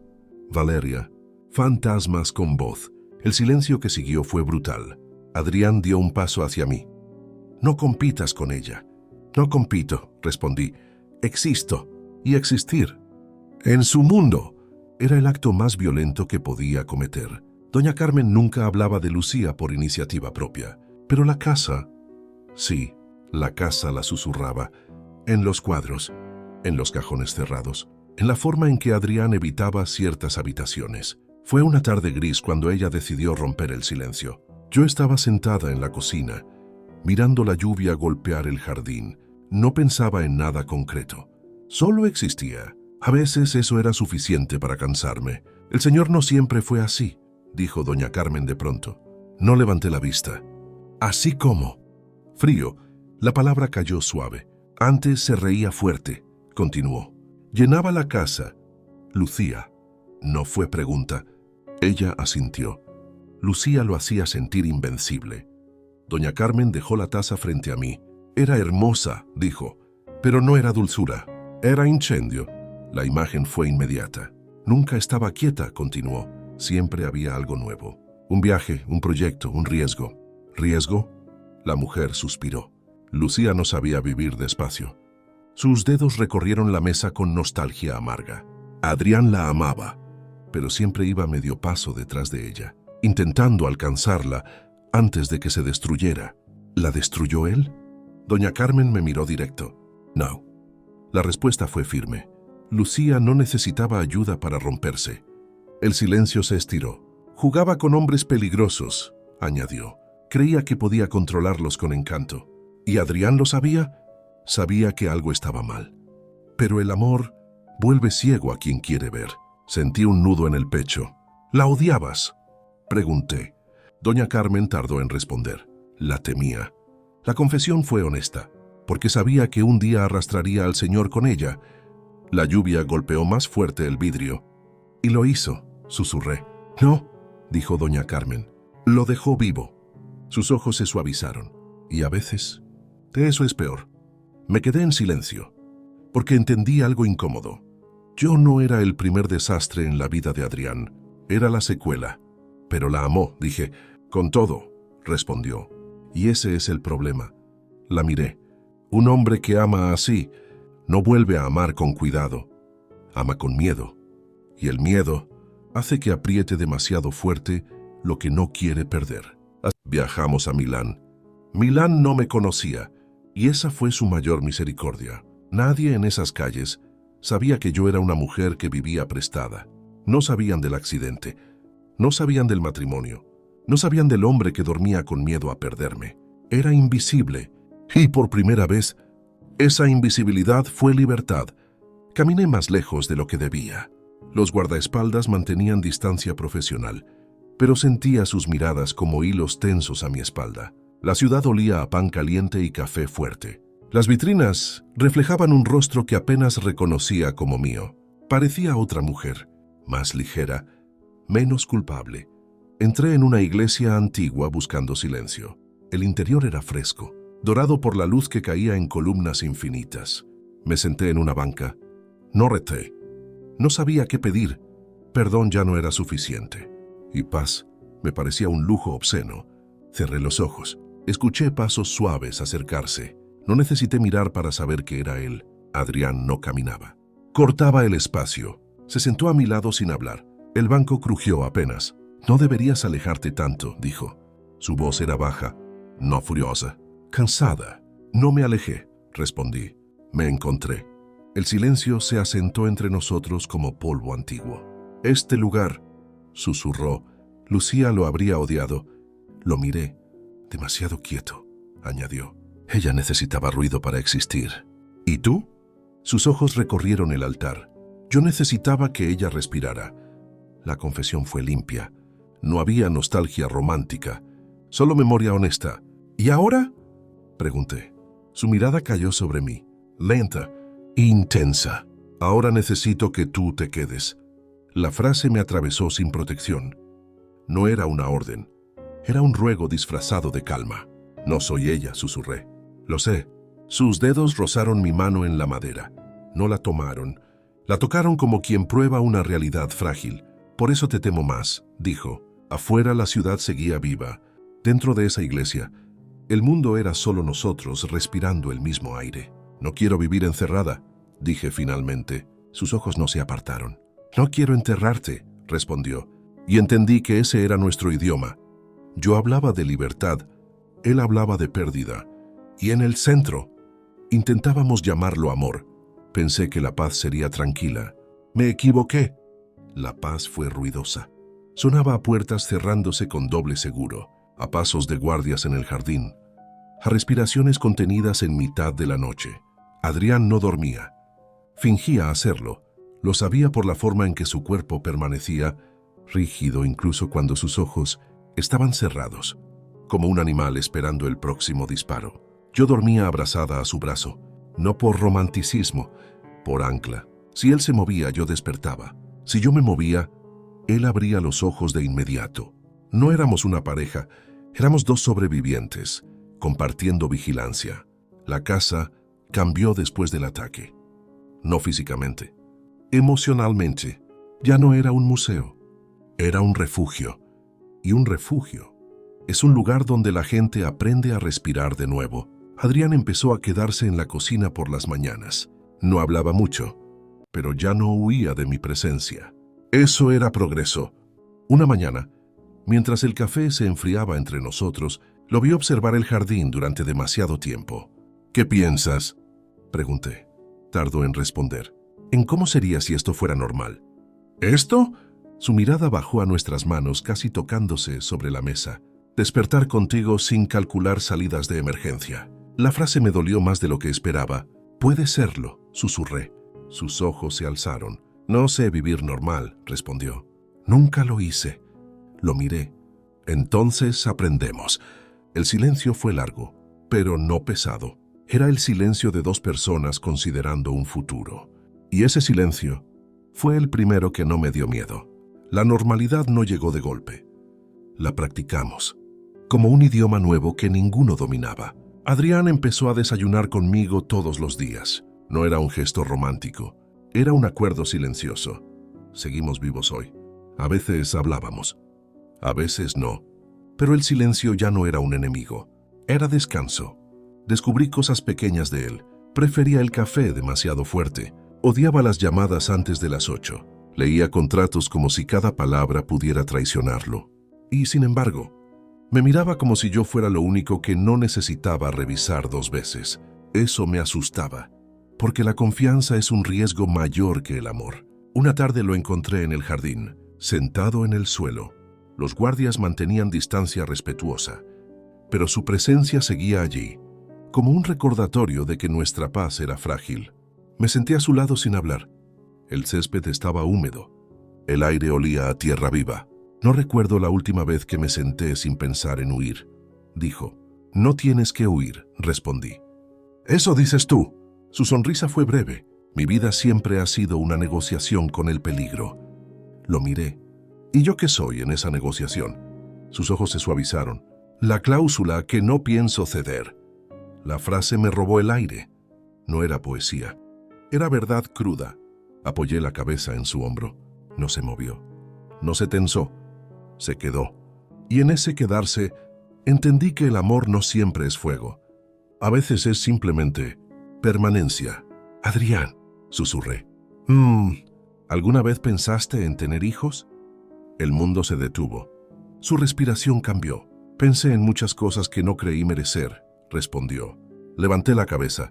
Speaker 1: Valeria, fantasmas con voz. El silencio que siguió fue brutal. Adrián dio un paso hacia mí. No compitas con ella. No compito, respondí. Existo. Y existir. En su mundo. Era el acto más violento que podía cometer. Doña Carmen nunca hablaba de Lucía por iniciativa propia. Pero la casa... Sí, la casa la susurraba. En los cuadros, en los cajones cerrados, en la forma en que Adrián evitaba ciertas habitaciones. Fue una tarde gris cuando ella decidió romper el silencio. Yo estaba sentada en la cocina, mirando la lluvia golpear el jardín. No pensaba en nada concreto. Solo existía. A veces eso era suficiente para cansarme. El señor no siempre fue así, dijo doña Carmen de pronto. No levanté la vista. ¿Así cómo? Frío. La palabra cayó suave. Antes se reía fuerte, continuó. Llenaba la casa. Lucía. No fue pregunta. Ella asintió. Lucía lo hacía sentir invencible. Doña Carmen dejó la taza frente a mí. Era hermosa, dijo, pero no era dulzura. Era incendio. La imagen fue inmediata. Nunca estaba quieta, continuó. Siempre había algo nuevo. Un viaje, un proyecto, un riesgo. ¿Riesgo? La mujer suspiró. Lucía no sabía vivir despacio. Sus dedos recorrieron la mesa con nostalgia amarga. Adrián la amaba, pero siempre iba a medio paso detrás de ella, intentando alcanzarla antes de que se destruyera. ¿La destruyó él? Doña Carmen me miró directo. No. La respuesta fue firme. Lucía no necesitaba ayuda para romperse. El silencio se estiró. Jugaba con hombres peligrosos, añadió. Creía que podía controlarlos con encanto. ¿Y Adrián lo sabía? Sabía que algo estaba mal. Pero el amor vuelve ciego a quien quiere ver. Sentí un nudo en el pecho. ¿La odiabas?, pregunté. Doña Carmen tardó en responder. La temía. La confesión fue honesta, porque sabía que un día arrastraría al señor con ella. La lluvia golpeó más fuerte el vidrio. Y lo hizo, susurré. No, dijo doña Carmen. Lo dejó vivo. Sus ojos se suavizaron. Y a veces, eso es peor. Me quedé en silencio, porque entendí algo incómodo. Yo no era el primer desastre en la vida de Adrián. Era la secuela. Pero la amó, dije. Con todo, respondió. Y ese es el problema. La miré. Un hombre que ama así no vuelve a amar con cuidado. Ama con miedo. Y el miedo hace que apriete demasiado fuerte lo que no quiere perder. Viajamos a Milán. Milán no me conocía, y esa fue su mayor misericordia. Nadie en esas calles sabía que yo era una mujer que vivía prestada. No sabían del accidente. No sabían del matrimonio. No sabían del hombre que dormía con miedo a perderme. Era invisible. Y por primera vez, esa invisibilidad fue libertad. Caminé más lejos de lo que debía. Los guardaespaldas mantenían distancia profesional, pero sentía sus miradas como hilos tensos a mi espalda. La ciudad olía a pan caliente y café fuerte. Las vitrinas reflejaban un rostro que apenas reconocía como mío. Parecía otra mujer, más ligera, menos culpable. Entré en una iglesia antigua buscando silencio. El interior era fresco, dorado por la luz que caía en columnas infinitas. Me senté en una banca. No recé. No sabía qué pedir. Perdón ya no era suficiente. Y paz me parecía un lujo obsceno. Cerré los ojos. Escuché pasos suaves acercarse. No necesité mirar para saber que era él. Adrián no caminaba. Cortaba el espacio. Se sentó a mi lado sin hablar. El banco crujió apenas. No deberías alejarte tanto, dijo. Su voz era baja, no furiosa. Cansada. No me alejé, respondí. Me encontré. El silencio se asentó entre nosotros como polvo antiguo. Este lugar, susurró. Lucía lo habría odiado. Lo miré. Demasiado quieto, añadió. Ella necesitaba ruido para existir. ¿Y tú? Sus ojos recorrieron el altar. Yo necesitaba que ella respirara. La confesión fue limpia. No había nostalgia romántica, solo memoria honesta. ¿Y ahora?, pregunté. Su mirada cayó sobre mí, lenta e intensa. Ahora necesito que tú te quedes. La frase me atravesó sin protección. No era una orden, era un ruego disfrazado de calma. No soy ella, susurré. Lo sé. Sus dedos rozaron mi mano en la madera. No la tomaron. La tocaron como quien prueba una realidad frágil. Por eso te temo más, dijo. Afuera la ciudad seguía viva. Dentro de esa iglesia, el mundo era solo nosotros respirando el mismo aire. No quiero vivir encerrada, dije finalmente. Sus ojos no se apartaron. No quiero enterrarte, respondió. Y entendí que ese era nuestro idioma. Yo hablaba de libertad, él hablaba de pérdida. Y en el centro, intentábamos llamarlo amor. Pensé que la paz sería tranquila. Me equivoqué. La paz fue ruidosa. Sonaba a puertas cerrándose con doble seguro, a pasos de guardias en el jardín, a respiraciones contenidas en mitad de la noche. Adrián no dormía. Fingía hacerlo. Lo sabía por la forma en que su cuerpo permanecía rígido incluso cuando sus ojos estaban cerrados, como un animal esperando el próximo disparo. Yo dormía abrazada a su brazo, no por romanticismo, por ancla. Si él se movía, yo despertaba. Si yo me movía, él abría los ojos de inmediato. No éramos una pareja, éramos dos sobrevivientes, compartiendo vigilancia. La casa cambió después del ataque. No físicamente. Emocionalmente. Ya no era un museo. Era un refugio. Y un refugio es un lugar donde la gente aprende a respirar de nuevo. Adrián empezó a quedarse en la cocina por las mañanas. No hablaba mucho, pero ya no huía de mi presencia. Eso era progreso. Una mañana, mientras el café se enfriaba entre nosotros, lo vi observar el jardín durante demasiado tiempo. ¿Qué piensas?, pregunté. Tardó en responder. ¿En cómo sería si esto fuera normal? ¿Esto? Su mirada bajó a nuestras manos, casi tocándose sobre la mesa. Despertar contigo sin calcular salidas de emergencia. La frase me dolió más de lo que esperaba. Puede serlo, susurré. Sus ojos se alzaron. No sé vivir normal, respondió. Nunca lo hice. Lo miré. Entonces aprendemos. El silencio fue largo, pero no pesado. Era el silencio de dos personas considerando un futuro. Y ese silencio fue el primero que no me dio miedo. La normalidad no llegó de golpe. La practicamos, como un idioma nuevo que ninguno dominaba. Adrián empezó a desayunar conmigo todos los días. No era un gesto romántico, era un acuerdo silencioso. Seguimos vivos hoy. A veces hablábamos, a veces no. Pero el silencio ya no era un enemigo, era descanso. Descubrí cosas pequeñas de él. Prefería el café demasiado fuerte. Odiaba las llamadas antes de las 8. Leía contratos como si cada palabra pudiera traicionarlo. Y, sin embargo, me miraba como si yo fuera lo único que no necesitaba revisar 2 veces. Eso me asustaba, porque la confianza es un riesgo mayor que el amor. Una tarde lo encontré en el jardín, sentado en el suelo. Los guardias mantenían distancia respetuosa, pero su presencia seguía allí, como un recordatorio de que nuestra paz era frágil. Me senté a su lado sin hablar. El césped estaba húmedo. El aire olía a tierra viva. No recuerdo la última vez que me senté sin pensar en huir. Dijo. No tienes que huir, respondí. Eso dices tú. Su sonrisa fue breve. Mi vida siempre ha sido una negociación con el peligro. Lo miré. ¿Y yo qué soy en esa negociación? Sus ojos se suavizaron. La cláusula que no pienso ceder. La frase me robó el aire. No era poesía. Era verdad cruda. Apoyé la cabeza en su hombro. No se movió. No se tensó. Se quedó. Y en ese quedarse, entendí que el amor no siempre es fuego. A veces es simplemente permanencia. Adrián, susurré. ¿Alguna vez pensaste en tener hijos? El mundo se detuvo. Su respiración cambió. Pensé en muchas cosas que no creí merecer, respondió. Levanté la cabeza.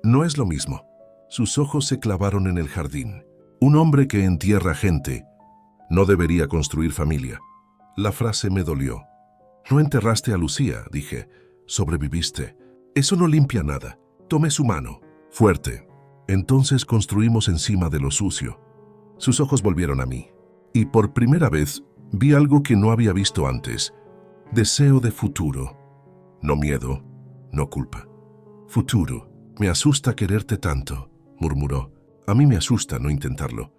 Speaker 1: No es lo mismo. Sus ojos se clavaron en el jardín. Un hombre que entierra gente no debería construir familia. La frase me dolió. No enterraste a Lucía, dije. Sobreviviste. Eso no limpia nada. Tomé su mano. Fuerte. Entonces construimos encima de lo sucio. Sus ojos volvieron a mí. Y por primera vez vi algo que no había visto antes. Deseo de futuro. No miedo, no culpa. Futuro. Me asusta quererte tanto, murmuró. A mí me asusta no intentarlo.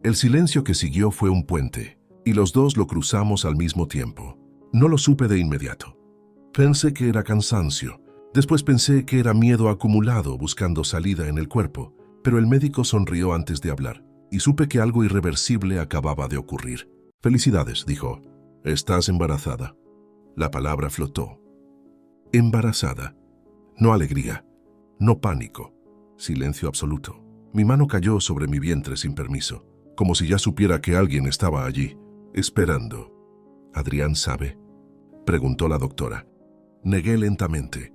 Speaker 1: El silencio que siguió fue un puente, y los dos lo cruzamos al mismo tiempo. No lo supe de inmediato. Pensé que era cansancio. Después pensé que era miedo acumulado buscando salida en el cuerpo, pero el médico sonrió antes de hablar, y supe que algo irreversible acababa de ocurrir. Felicidades, dijo. Estás embarazada. La palabra flotó. Embarazada. No alegría, no pánico, silencio absoluto. Mi mano cayó sobre mi vientre sin permiso, como si ya supiera que alguien estaba allí, esperando. ¿Adrián sabe?, preguntó la doctora. Negué lentamente.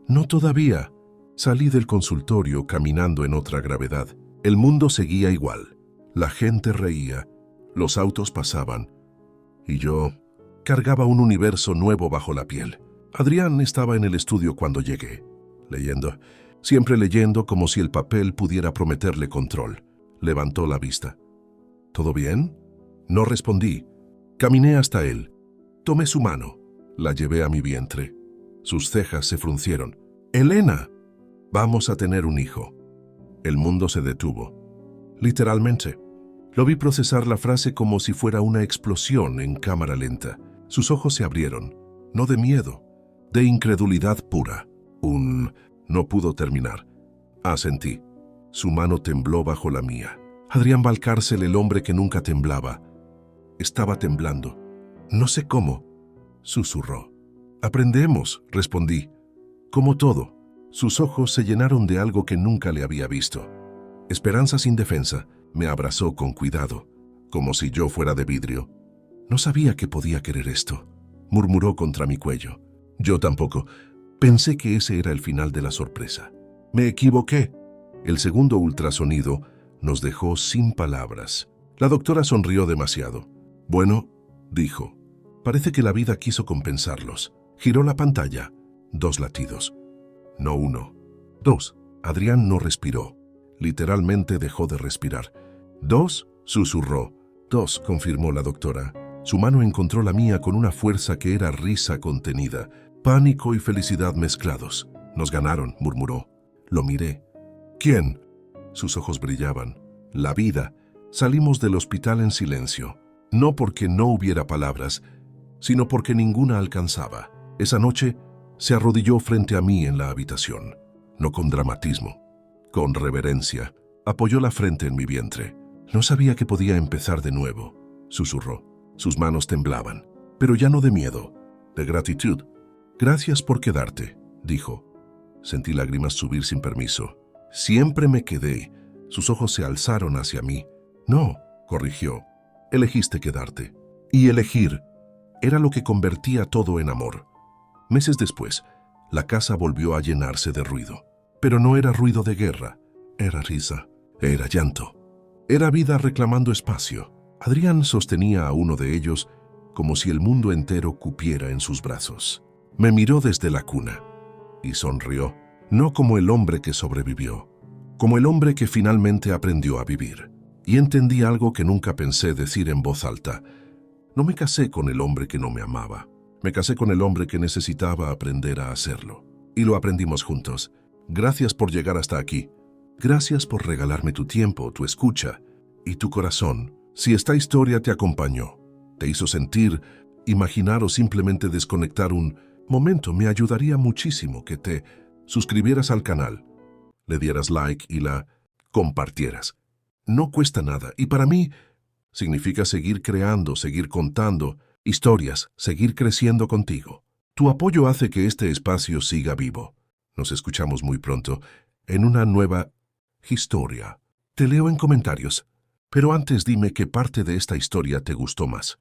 Speaker 1: No todavía. Salí del consultorio caminando en otra gravedad. El mundo seguía igual. La gente reía, los autos pasaban, y yo cargaba un universo nuevo bajo la piel. Adrián estaba en el estudio cuando llegué, leyendo, siempre leyendo como si el papel pudiera prometerle control. Levantó la vista. ¿Todo bien? No respondí. Caminé hasta él. Tomé su mano. La llevé a mi vientre. Sus cejas se fruncieron. ¡Elena! Vamos a tener un hijo. El mundo se detuvo. Literalmente. Lo vi procesar la frase como si fuera una explosión en cámara lenta. Sus ojos se abrieron, no de miedo, de incredulidad pura. No pudo terminar. Asentí. Su mano tembló bajo la mía. Adrián Valcárcel, el hombre que nunca temblaba. Estaba temblando. No sé cómo, susurró. Aprendemos, respondí. Como todo. Sus ojos se llenaron de algo que nunca le había visto. Esperanza sin defensa. Me abrazó con cuidado, como si yo fuera de vidrio. No sabía que podía querer esto, murmuró contra mi cuello. Yo tampoco. Pensé que ese era el final de la sorpresa. Me equivoqué. El segundo ultrasonido nos dejó sin palabras. La doctora sonrió demasiado. Bueno, dijo. Parece que la vida quiso compensarlos. Giró la pantalla. 2 latidos. No 1. 2. Adrián no respiró. Literalmente dejó de respirar. 2, susurró. 2, confirmó la doctora. Su mano encontró la mía con una fuerza que era risa contenida, pánico y felicidad mezclados. Nos ganaron, murmuró. Lo miré. ¿Quién? Sus ojos brillaban. La vida. Salimos del hospital en silencio. No porque no hubiera palabras, sino porque ninguna alcanzaba. Esa noche se arrodilló frente a mí en la habitación. No con dramatismo, con reverencia. Apoyó la frente en mi vientre. No sabía que podía empezar de nuevo, susurró. Sus manos temblaban, pero ya no de miedo, de gratitud. Gracias por quedarte, dijo. Sentí lágrimas subir sin permiso. Siempre me quedé. Sus ojos se alzaron hacia mí. No, corrigió. Elegiste quedarte. Y elegir era lo que convertía todo en amor. Meses después, la casa volvió a llenarse de ruido. Pero no era ruido de guerra. Era risa. Era llanto. Era vida reclamando espacio. Adrián sostenía a uno de ellos como si el mundo entero cupiera en sus brazos. Me miró desde la cuna y sonrió, no como el hombre que sobrevivió, como el hombre que finalmente aprendió a vivir. Y entendí algo que nunca pensé decir en voz alta. No me casé con el hombre que no me amaba. Me casé con el hombre que necesitaba aprender a hacerlo. Y lo aprendimos juntos. Gracias por llegar hasta aquí. Gracias por regalarme tu tiempo, tu escucha y tu corazón. Si esta historia te acompañó, te hizo sentir, imaginar o simplemente desconectar un momento, me ayudaría muchísimo que te suscribieras al canal, le dieras like y la compartieras. No cuesta nada y para mí significa seguir creando, seguir contando historias, seguir creciendo contigo. Tu apoyo hace que este espacio siga vivo. Nos escuchamos muy pronto en una nueva historia. Te leo en comentarios, pero antes dime qué parte de esta historia te gustó más.